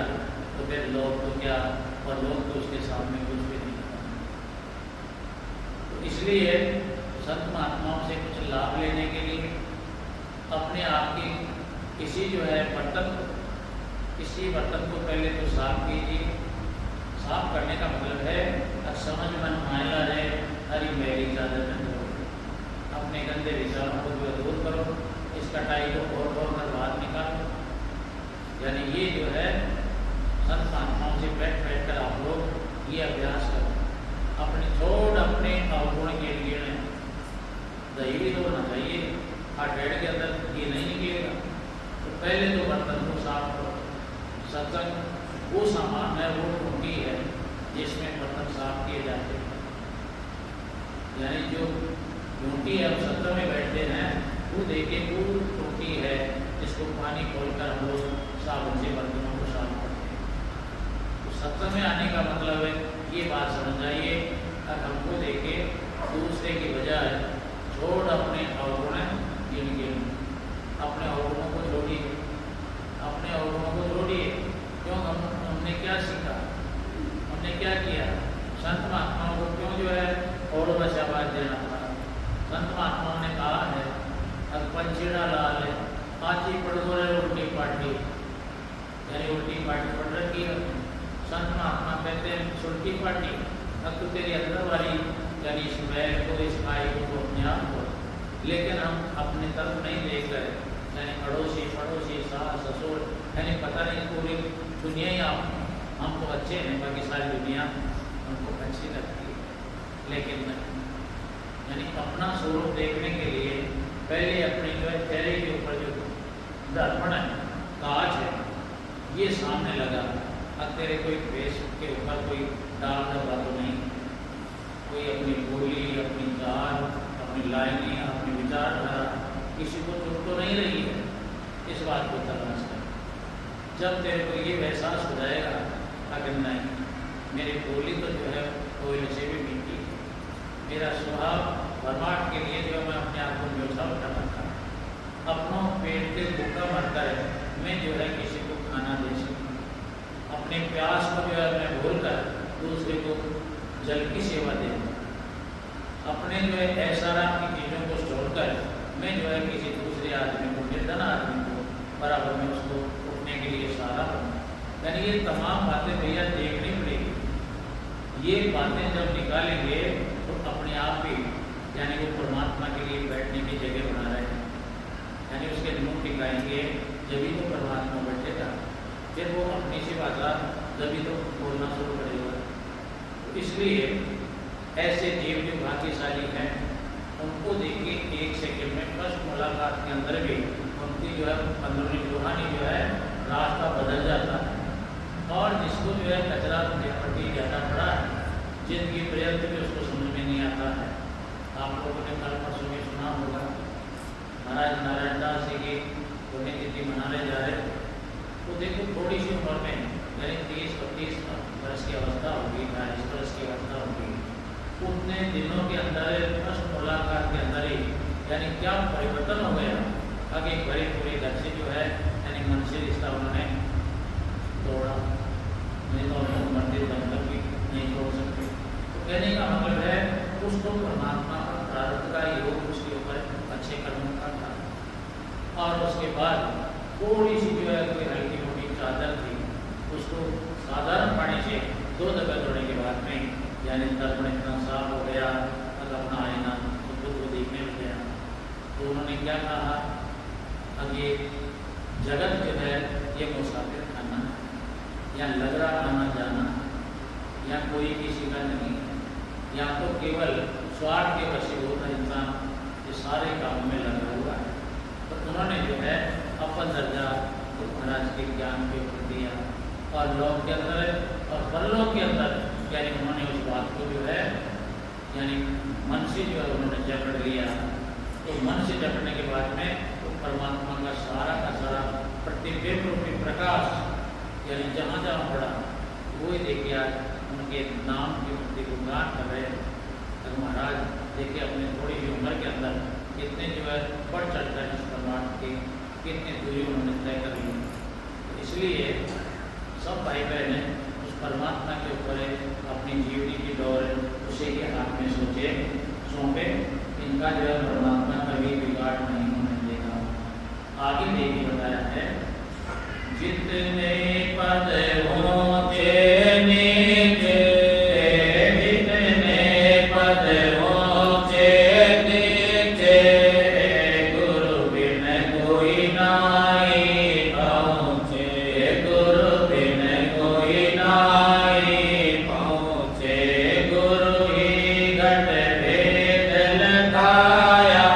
A: तो फिर लोग तो क्या, और लोग तो उसके सामने कुछ भी नहीं करते। तो इसलिए संत महात्माओं से कुछ लाभ लेने के लिए अपने आप की किसी जो है बर्तन को पहले तो साफ कीजिए। साफ करने का मतलब है समझ मन मायला है हरी मेरी चादर में धो, अपने गंदे विचारों को जो दूर करो, इस कटाई को और कर बाहर निकालो। यानी ये जो है संत महात्माओं से बैठ कर आप लोग ये अभ्यास करो। अपने अवगुण के लिए दही भी तो होना चाहिए, और डेढ़ के अंदर ये नहीं निकलेगा। तो पहले तो बर्तन को साफ करो। सत्संग वो सामान है, वो टूटी है जिसमें बर्तन साफ किए जाते हैं। यानी जो टूटी है हम सत्संग में बैठते हैं, वो देखिए वो टूटी है जिसको पानी खोलकर हम लोग साबुन से बर्तनों को साफ करते हैं। तो सत्संग में आने का मतलब है ये बात समझ जाइए, अगर हमको देखे दूसरे की बजाय छोड़ अपने अवगुण जिनके, अपने अवगुणों को छोड़िए, अपने अवगुणों को छोड़िए। क्यों? हमने क्या सीखा? हमने क्या किया, संत महात्माओं को क्यों जो है और बशाबाद देना पड़ा। संत महात्माओं ने कहा है अब पंचीड़ा लाल है आची पढ़ दो उल्टी पार्टी, यानी उल्टी पार्टी पढ़ रखी है। संत महात्मा कहते हैं उल्टी पार्टी, अब तो तेरी अंदर वाली यानी इस बैल को इस गाय को अपने आप को, लेकिन हम अपने तरफ नहीं देखकर यानी अड़ोसी पड़ोसी सास ससुर यानी पता नहीं पूरी दुनिया ही हमको अच्छे हैं, बाकी सारी दुनिया हमको अच्छी लगती है, लेकिन यानी अपना स्वरूप देखने के लिए पहले अपने जो है चेहरे के ऊपर जो दर्पण है कांच है ये सामने लगा। अब तेरे कोई फेस के ऊपर कोई दाग धब्बा तो नहीं, कोई अपनी बोली अपनी चाल अपनी लाइनें अपनी विचारधारा किसी को चुप तो नहीं रही है, इस बात को तलाश कर। जब तेरे को ये एहसास हो जाएगा अगर नहीं मेरी बोली तो जो है कोयले से भी मीठी, मेरा स्वभाव भरमाट के लिए जो है मैं अपने आप को न्योछा उठाता था, अपनों पेट के भूखा मरता है मैं जो है किसी को खाना दे सकूँ, अपने प्यास को जो है मैं भूल कर दूसरे को जल की सेवा दे, अपने जो है ऐशाराम की चीज़ों को छोड़कर मैं जो है किसी दूसरे आदमी को निर्धन आदमी को बराबर में उसको उठने के लिए सहारा बनूँ। यानी ये तमाम बातें भैया देखनी पड़ेगी। ये बातें जब निकालेंगे तो अपने आप ही यानी वो परमात्मा के लिए बैठने की जगह बना रहे हैं, यानी उसके मुंह टिकाएंगे जब तो परमात्मा बैठेगा, फिर वो अपनी सी बात जब तो बोलना शुरू करेगा। इसलिए ऐसे जीव जो भाग्यशाली हैं उनको देखिए एक सेकंड में फर्स्ट मुलाकात के अंदर भी उनकी जो है अंदरूनी रूहानी जो है रास्ता बदल जाता है। और जिसको जो है कचरा प्रति ज़्यादा पड़ा है जिंदगी पर्यंत भी उसको समझ में नहीं आता है। आप लोगों ने कल परसों में सुना होगा महाराज नारायण दास जी की पुण्यतिथि मनाने जा रहे, तो देखो थोड़ी सी उम्र में यानी 30-32 वर्ष की अवस्था होगी, 40 वर्ष की अवस्था होगी, उतने दिनों के अंदर फर्स्ट मुलाकात के अंदर ही यानी क्या परिवर्तन हो गया। आगे बड़े पूरे घर से जो है यानी मन से रिश्ता उन्होंने तोड़ा, नहीं तो उनको मंदिर बनकर भी नहीं तोड़ सकते। तो कहने का मतलब है उसको परमात्मा का प्रारब्ध का योग उसके ऊपर अच्छे कर्मों का था। और उसके बाद थोड़ी सी जो है कोई हल्की मोटी चादर थी, उसको साधारण पानी से 2 दफे धोने के बाद में यानी दर्पण इतना साफ हो गया, अगर अपना आईना तो खुद को देखने लग गया। तो उन्होंने क्या कहा, अब ये जगत जो है ये मुसाफिर खाना है, या लग रहा आना जाना, या कोई किसी का नहीं, या तो केवल स्वार्थ के वशीभूत इंसान ये सारे कामों में लगा हुआ है। तो उन्होंने जो है अपन दर्जा तो महाराज के ज्ञान के ऊपर दिया, और लोक के अंदर और परलोक के अंदर यानी उन्होंने उस बात को जो है यानी मन से जो है उन्होंने जकड़ लिया। तो मन से जकड़ने के बाद में तो परमात्मा का सारा प्रतिबिंब रूपी प्रकाश यानी जहाँ जहाँ पड़ा वो ही देखिए आज उनके नाम के प्रति गुणगान कर रहे हैं। तो महाराज देखिए अपने थोड़ी सी उम्र के अंदर कितने जो है बढ़ चढ़कर इस परमात्मा की कितनी दूरी उन्होंने तय कर ली। तो इसलिए सब भाई बहन उस परमात्मा के ऊपर अपनी जीवनी की दौर उसे के हाथ में सौंपे, इनका जो है परमात्मा कभी बिगाड़ नहीं होने देगा। आगे देखिए बताया है जितने पद होते नीचे, जितने पद होते नीचे, गुरु बिन कोई नाई पहुँचे, गुरु बिन कोई नाई पहुँचे, गुरु ही घट भेद लखाया,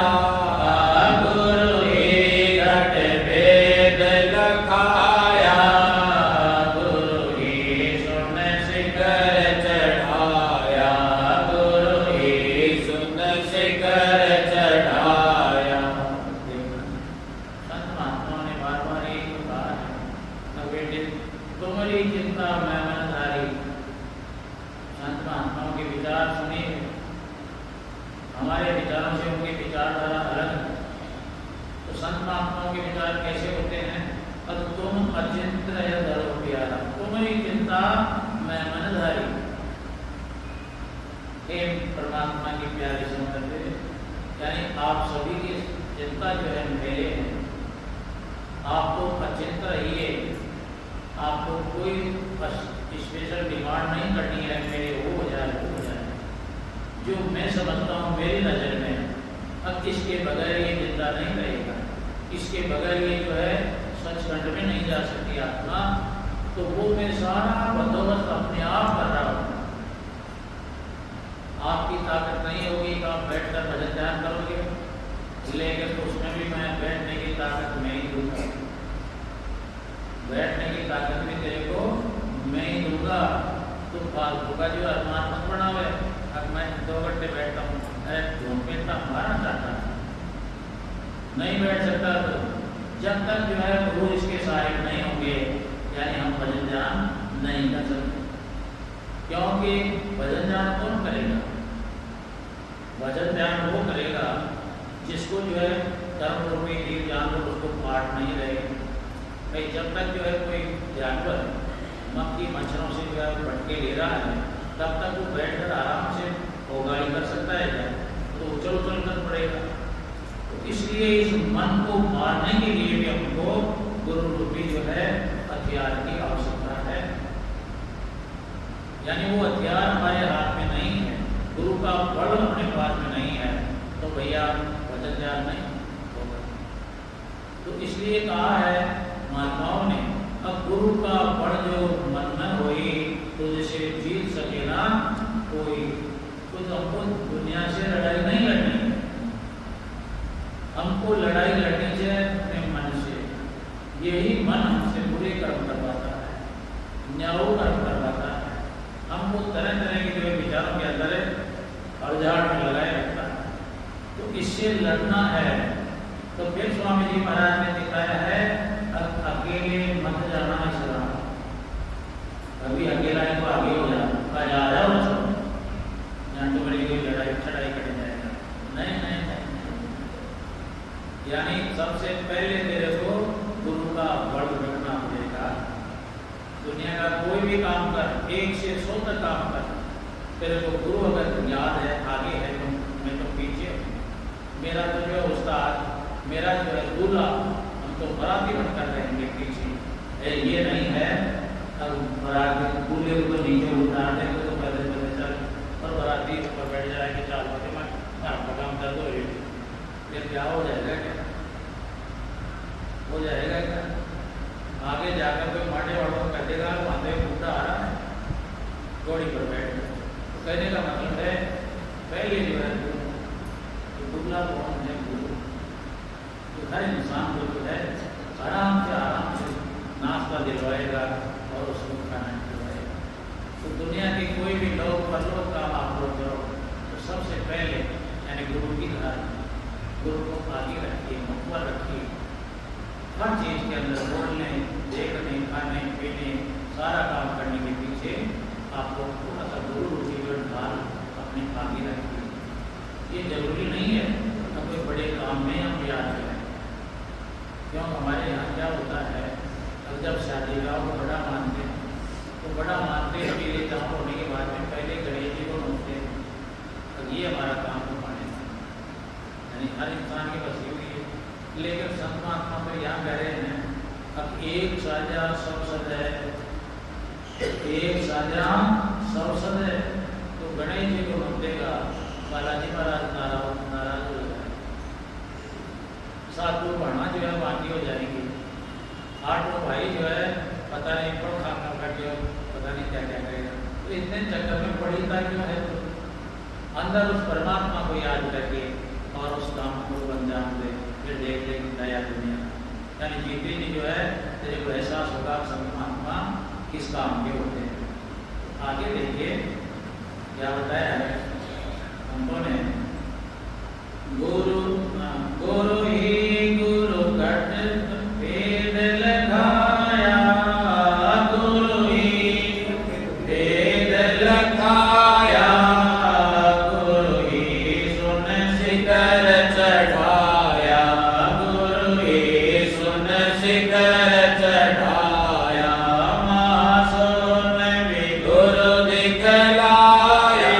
A: गुरु ही घट भेद लखाया, हे परमात्मा की प्यारी संगत, यानी आप सभी की चिंता जो है मेरे हैं। आप तो अचिंत रहिए, आपको कोई स्पेशल डिमांड नहीं करनी है मेरे वो हो जाए वो हो जाए। जो मैं समझता हूँ मेरी नज़र में, अब इसके बगैर ये जिंदा नहीं रहेगा, इसके बगैर ये जो है सचखंड में नहीं जा सकती आत्मा, तो वो मैं सारा बंदोबस्त अपने आप कर रहा हूँ। आपकी ताकत नहीं होगी तो आप बैठकर भजन ध्यान करोगे, लेकिन तो उसमें भी मैं बैठने की ताकत मैं ही दूंगा, बैठने की ताकत भी तेरे को मैं ही दूंगा। तो फालतू का जो अरमान मत बनावे, अब मैं 2 घंटे बैठता हूँ, अरे घंटा मारना चाहता नहीं बैठ सकता। तो जब तक जो है गुरु इसके सहायक नहीं होंगे, यानी हम भजन ध्यान नहीं कर सकते। क्योंकि भजन ध्यान कौन करेगा? भजन ध्यान वो करेगा जिसको जो है कर्म रूपी जीव जानवर उसको पाठ नहीं रहे। भाई जब तक जो है कोई जानवर मक्खी मच्छरों से जो है भटके ले रहा है, तब तक वो बैठकर आराम से उगाड़ी कर सकता है क्या? तो उछल उछल कर पड़ेगा। तो इसलिए इस मन को मारने के लिए भी हमको गुरु रूपी जो है हथियार की आवश्यकता है। यानी वो हथियार हमारे हाथ में नहीं है, गुरु का बल अपने पास में नहीं है, तो भैया भजन ध्यान नहीं होगा। तो इसलिए कहा है महात्माओं ने, अब गुरु का बल जो मन में होई तो जैसे जीत सके ना कोई। तो हमको दुनिया से लड़ाई नहीं लड़नी, हमको लड़ाई लड़नी चाहिए अपने मन से। यही मन हमसे बुरे कर्म करवाता है, न्याय कर्म करवाता है, हमको तरह तरह के जो विचारों के अंदर अड़झाड़ में लगाए रखता है। तो इससे लड़ना है। तो फिर स्वामी जी महाराज ने दिखाया है, अकेले मत जाना इस राह, कभी अकेला है तो आगे हो जा रहा हो सब, यहाँ तो बड़ी कोई लड़ाई छड़ाई कर जाएगा। नहीं नहीं नहीं, यानी सबसे पहले तेरे को गुरु का बल रखना पड़ेगा। दुनिया का कोई भी काम कर, 1 से 100 तक काम कर, तेरे को गुरु अगर याद है आगे है तो मैं तो पीछे हूँ। मेरा तो जो है उस्ताद, मेरा जो है दूल्हा, हम तो बराती बनकर रहेंगे पीछे। ये नहीं है अब बराती दूल्हे को नीचे उतार देंगे तो पहले पहले चल, और बराती ऊपर बैठ जाएंगे, चाल बजे में आपका काम कर दो, फिर क्या हो जाएगा? क्या हो जाएगा? क्या आगे जाकर कोई माटे वालों कर देगा, माथे बूढ़ा आ रहा है घोड़ी पर बैठ। तो कहने का मतलब है पहले जो है दुबला कौन है? गुरु। तो हर इंसान को जो है आराम से नाश्ता दिलवाएगा और उसको खाना खिलवाएगा। तो दुनिया के कोई भी लोग परलोक का आप लोग करो तो सबसे पहले यानी गुरु की धारणा, गुरु को आगे रखिए, मुखबर रखिए। हर चीज़ के अंदर बोलने, देखने, खाने पीने, सारा काम करने के पीछे आप लोग थोड़ा सा गुरु जीवन काल अपने आगे रखिए। ये जरूरी नहीं है कि कोई बड़े काम में हम याद करें। क्यों हमारे यहाँ क्या होता है, अब जब शादी का वो बड़ा मानते हैं तो बड़ा मानते हैं कि ये काम होने के बाद में पहले गणेश जी को नोचते हैं। तो ये हमारा काम तो माने, यानी हर इंसान की बसी हुई है। लेकिन संत महात्मा तो यहाँ कह रहे हैं, अब एक साझा सब सद है, एक साझा सब सद है। तो गणेश जी को नोचेगा, बालाजी महाराज नाराज हो जाए, 7 लोग बढ़ना जो है बाकी हो जाएंगे, 8 लोग भाई जो है पता नहीं कौन खाना करके पता नहीं क्या क्या करेगा। तो इतने चक्कर में पड़ीता क्यों है? तो अंदर उस परमात्मा को याद करके और उस काम को अंजाम दे, फिर देख ले नया दुनिया। यानी जीते जी जो है तेरे को एहसास होगा संत महात्मा किस काम के होते हैं। आगे देखिए क्या बताया है हमको ने, गुरु गुरु ही गुरु घट वेद लखाया, गुरु ही वेद लखाया, गुरु ही सुन शिखर चढ़ाया, गुरु ही सुन शिखर चढ़ाया, मां सुन भी गुरु दिखलाया,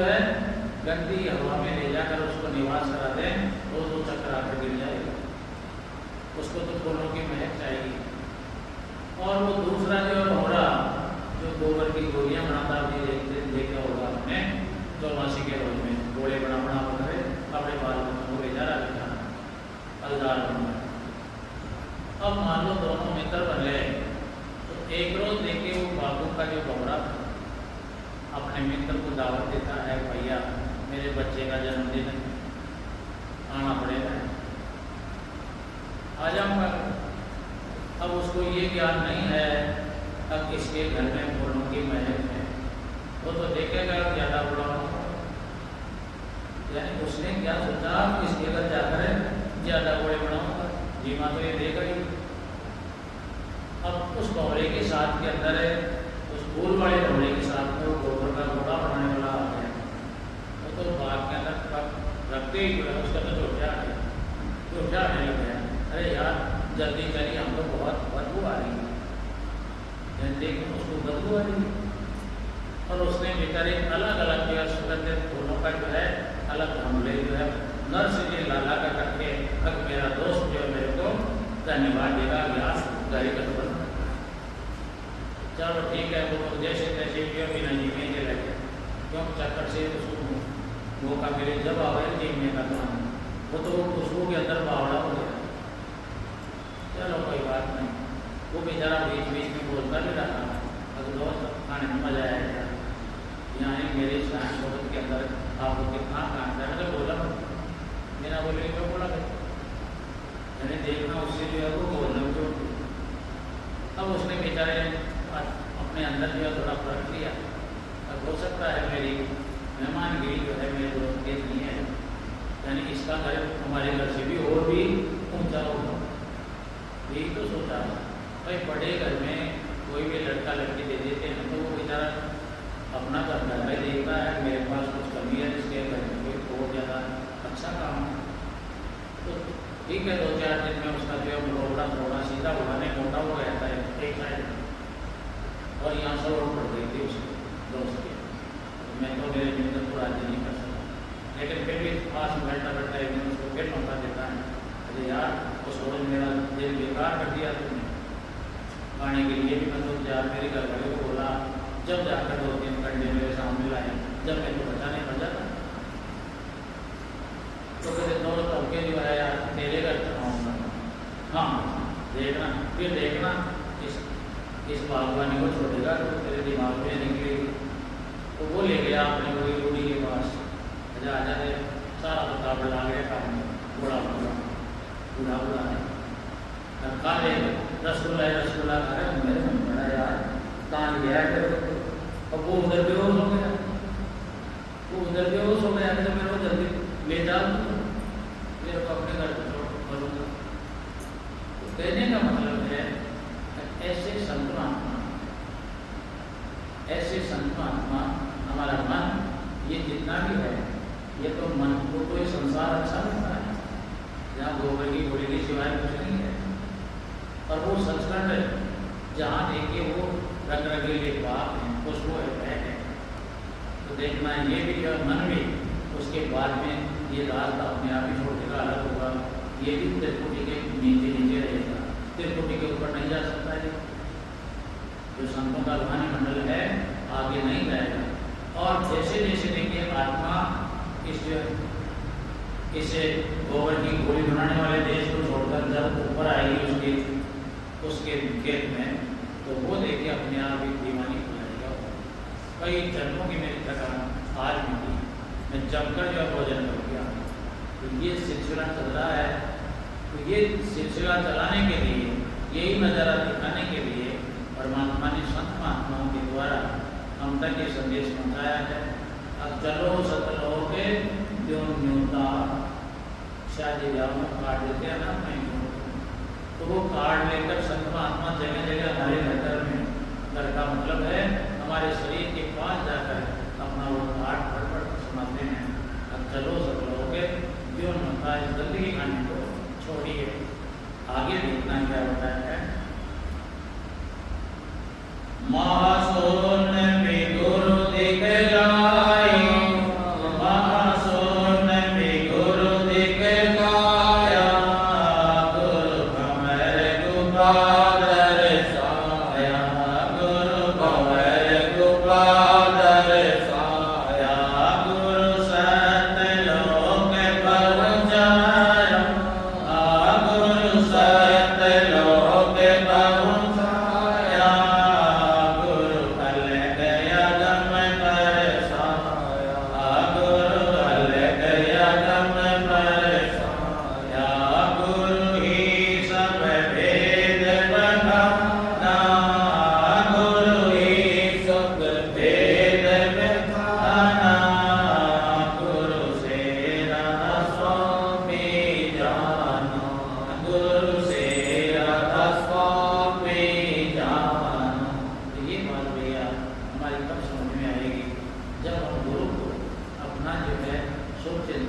A: है गंदी हवा में ले जाकर उसको निवास करा दें तो वो चक्कर आकर गिर जाएगा। उसको तो फूलों की महक चाहिए। और वो दूसरा जो घोड़ा जो गोबर की गोलियां बनाता भी देखा होगा आपने, चौमासी के रोज में घोड़े बना कर अपने बाल बच्चों को भेजा रहा था अलदार बनकर। अब मान लो दोनों मित्र बन गए तो एक रोज देखे वो बाबू का जो घोड़ा अपने मित्र को दावत देता है, भैया मेरे बच्चे का जन्मदिन आना पड़ेगा, आ जाऊंगा। अब उसको ये ज्ञान नहीं है अब इसके घर में फूलों की महक है, वो तो देखेगा ज्यादा बुरा होगा। यानी उसने क्या सोचा इसके घर जाकर ज्यादा बड़े बनाऊंगा, जीवा तो ये देगा ही। अब उस घोड़े के साथ के अंदर उस फूल वाले घोड़े के साथ में वो गोबर का घोड़ा बनाने वाला आ गया। वो तो बाग के अंदर रखते ही जो है उसका तो चोटिया आ गया, चोटिया आने लग गया। अरे यार जल्दी करिए, हम तो बहुत बदबू आ रही है, देखो उसको बदबू आ रही है। और उसने बेचारे अलग अलग जो है सुगंधित फूलों का जो है अलग गमले जो है नर से ये लाला का करके अब मेरा दोस्त जो है मेरे को धन्यवाद देगा, व्यास गाड़ी का बन। चलो ठीक है, वो तो जैसे तैसे क्यों भी नहीं जीने लगे, क्यों चक्कर से उसको मौका मिले जब आवाज जीने का काम, वो तो खुशबू के अंदर बावड़ा हो गया। चलो कोई बात नहीं, वो बेचारा बीच बीच में बोलता भी रहा, अगर दोस्त खाने में मजा आएगा। यहाँ एक मेरे शोहरत के अंदर आप लोग कितना काम है, मतलब बोला मेरा बोले क्यों बोला मैंने देखना उससे जो है वो बोलना जो। अब उसने बेचारे अपने अंदर जो है थोड़ा फर्क लिया। अब हो सकता है मेरी मेहमानगिरी जो है मेरे दोस्त के नहीं है, यानी इसका घर हमारे घर से भी और भी ऊंचा होगा, यही तो सोचा। भाई बड़े घर में कोई भी लड़का लड़की दे देते हैं तो वो बेचारा अपना करता है, भाई देखता है मेरे पास कुछ कमी है जिसके घर में कोई बहुत ज़्यादा अच्छा काम है तो ठीक है, 2-4 दिन में उसका जो है रोड़ा थोड़ा सीधा उड़ाने मोटा हो गया था एक साइड, और यहाँ से रोड पड़ गई थी उसके दोस्त के। मैं तो मेरे मित्र को राजी नहीं कर सकता, लेकिन फिर भी पास में बैठा बैठा एक दिन उसको फिर मौका देता है। अरे यार उस रोज मेरा दिल बेकार कर दिया तुमने, खाने के लिए भी मतलब यार मेरे घर वाले को बोला, जब जाकर 2-3 घंटे मेरे सामने लाए, जब मैं तो बचाने पड़ जाता तो फिर दोस्त होके जो है यार तेरे घर चलाऊँगा। हाँ देखना, फिर देखना इस बागवानी को छोड़ेगा तो तेरे दिमाग में निकलेगी। तो वो ले गया अपने बड़ी बूढ़ी के पास, आजा आजा दे सारा बता बढ़ा गया काम में, बूढ़ा बूढ़ा बूढ़ा बूढ़ा है खा ले रसगुल्ला खा रहे मेरे मन बड़ा यार कान गया है। अब वो उधर बेहोश हो गया, वो उधर बेहोश हो गया तो मेरे को जल्दी ले जाओ मेरे को अपने घर करूँगा। तो कहने का मतलब है ऐसे संत महात्मा हमारा मन ये जितना भी है ये तो मन को तो ये संसार अच्छा लगता है, जहाँ गोबर की गोली की सिवाय कुछ नहीं है। और वो संस्करण जहाँ देखिए वो रंग रंगीले बाप हैं, खुशबू है बहन है, तो देखना ये भी जो मन में उसके बाद में ये रास्ता अपने आप ही छोड़ देगा, अलग होगा। ये भी त्रिपुटी के नीचे नीचे रहेगा, त्रिपुटी के ऊपर नहीं जा सकता है। जो संतों का रूहानी मंडल है आगे नहीं जाएगा। और जैसे जैसे देखिए आत्मा इसे गोबर की गोली बनाने वाले देश को छोड़कर जब ऊपर आएगी उसके खेत में, तो वो देखिए अपने आप ही दीवानी हो जाएगा। कई जन्मों की मेरी थकान आज भी थी, मैं जमकर जो भोजन कर गया। तो ये सिलसिला चल रहा है, तो ये सिलसिला चलाने के लिए, यही नज़ारा दिखाने के लिए परमात्मा ने संत महात्माओं के द्वारा हम तक ये संदेश पहुँचाया है। अब चलो सतलो के जो न्यूनता शादी ब्याह में काट देते हैं ना कहीं, तो वो कार्ड लेकर संत महात्मा जगह जगह हमारे घर में, घर का मतलब है हमारे शरीर के पास जाकर अपना वो कार्ड पढ़ सुनाते हैं। अब चलो सब लोगों के जो नता इस गंदगी खाने को छोड़िए, आगे देखना क्या होता है। महासोन में गुरु दिख जाए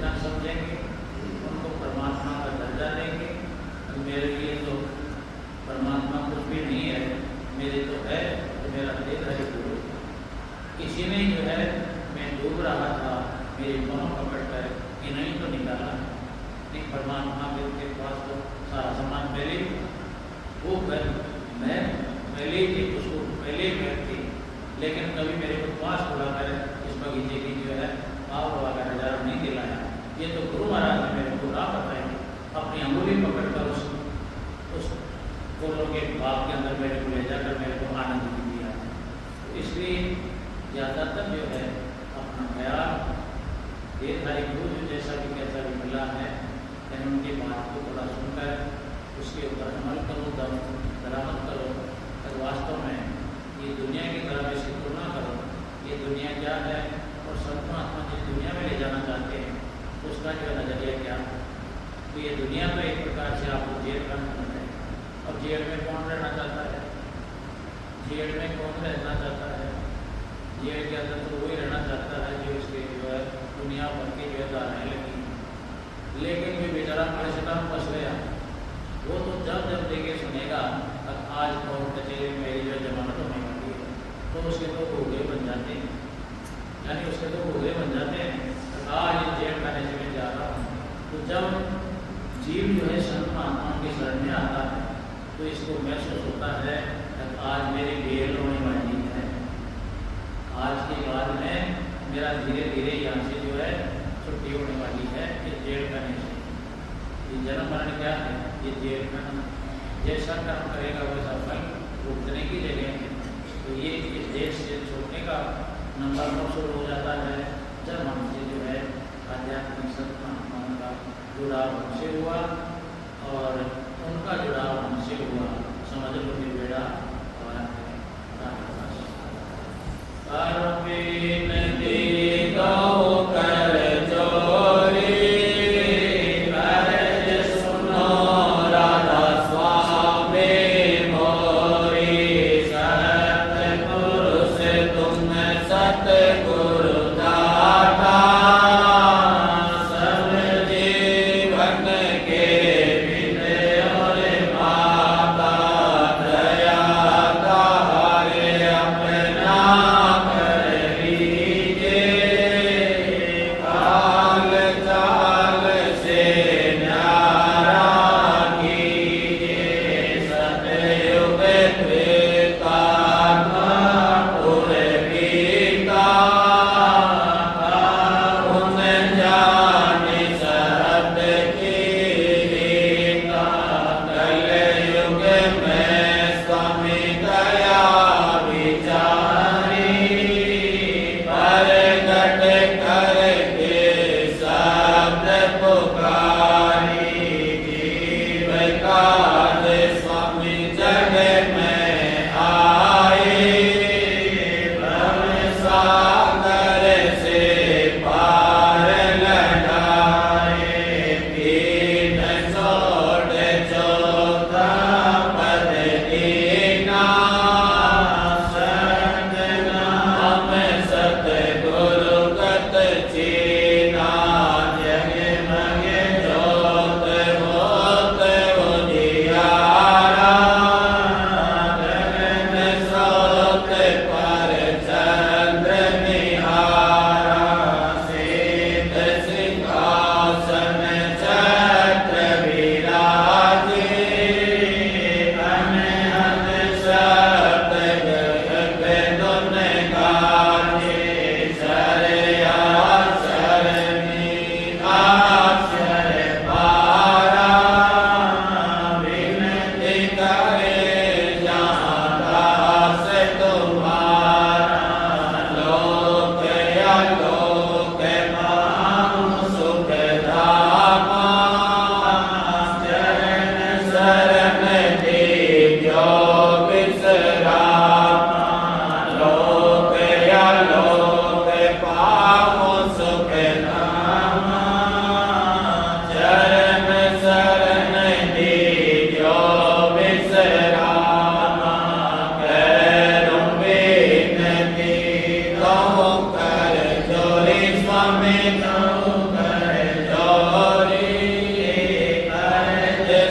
A: इतना समझेंगे, उनको परमात्मा का दर्जा देंगे। तो मेरे लिए तो परमात्मा कुछ भी नहीं है, मेरे तो है तो मेरा देह है गुरु। इसी ने जो है मैं डूब रहा था, मेरी बाहों पकड़ कर इन्हीं तो निकाला। नहीं परमात्मा के पास तो सारा सामान पहले वो मैं पहले ही थी, उसको पहले ही मैं थी, लेकिन कभी मेरे को पास बुलाकर इस बगीचे की जो है आग हवा का नजारा नहीं दिलाया। ये तो गुरु महाराज ने मेरे को राह बताई, अपनी अंगुली पकड़कर उस फूलों के बाग के अंदर मेरे को ले जाकर मेरे को आनंद भी दिया। तो इसलिए ज़्यादातर जो है अपना ख्याल देहधारी गुरु जो जैसा भी कैसा भी मिला है, यानी उनकी बात को थोड़ा सुनकर उसके ऊपर अमल करो, दरामद करो। और वास्तव में ये दुनिया की तरह इसकी तुलना करो, ये दुनिया क्या है और परमात्मा जिस दुनिया में ले जाना चाहते हैं उसका जो नजरिया क्या है। तो ये दुनिया तो एक प्रकार से आपको जेल का मतलब है। और जेल में कौन रहना चाहता है? जेल में कौन रहना चाहता है? जेल के अंदर तो वही रहना चाहता है जो इसके जो है दुनिया भर की जो है धाराएँ लगी। लेकिन जो बेचारा परेशान फंस गया, वो तो जब देखे सुनेगा आज कोर्ट कचहरी में मेरी जो जमानत होने वाली है, तो उसके तो भोगे बन जाते हैं, यानी उसके तो भोगे बन जाते हैं। आज इस जेल खाने से मैं जा रहा हूँ। तो जब जीव जो है संत महात्माओं की शरण में आता है तो इसको महसूस होता है कि आज मेरी बेल होने वाली है, आज के बाद में मेरा धीरे धीरे यहाँ से जो है छुट्टी होने वाली है इस जेल खाने से। ये जन्म मरण क्या है? ये जेल खाना। जैसा कर्म करेगा वैसा फल भुगतने की जगह है। तो ये इस देश से छोड़ने का नंबर शुरू हो जाता है जब हमसे जो है आध्यात्मिक संत महात्माओं का जुड़ाव हमसे हुआ और उनका जुड़ाव हमसे हुआ। समझ लो कि बेड़ा और
B: के विनय और माता दया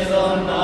B: सुंदर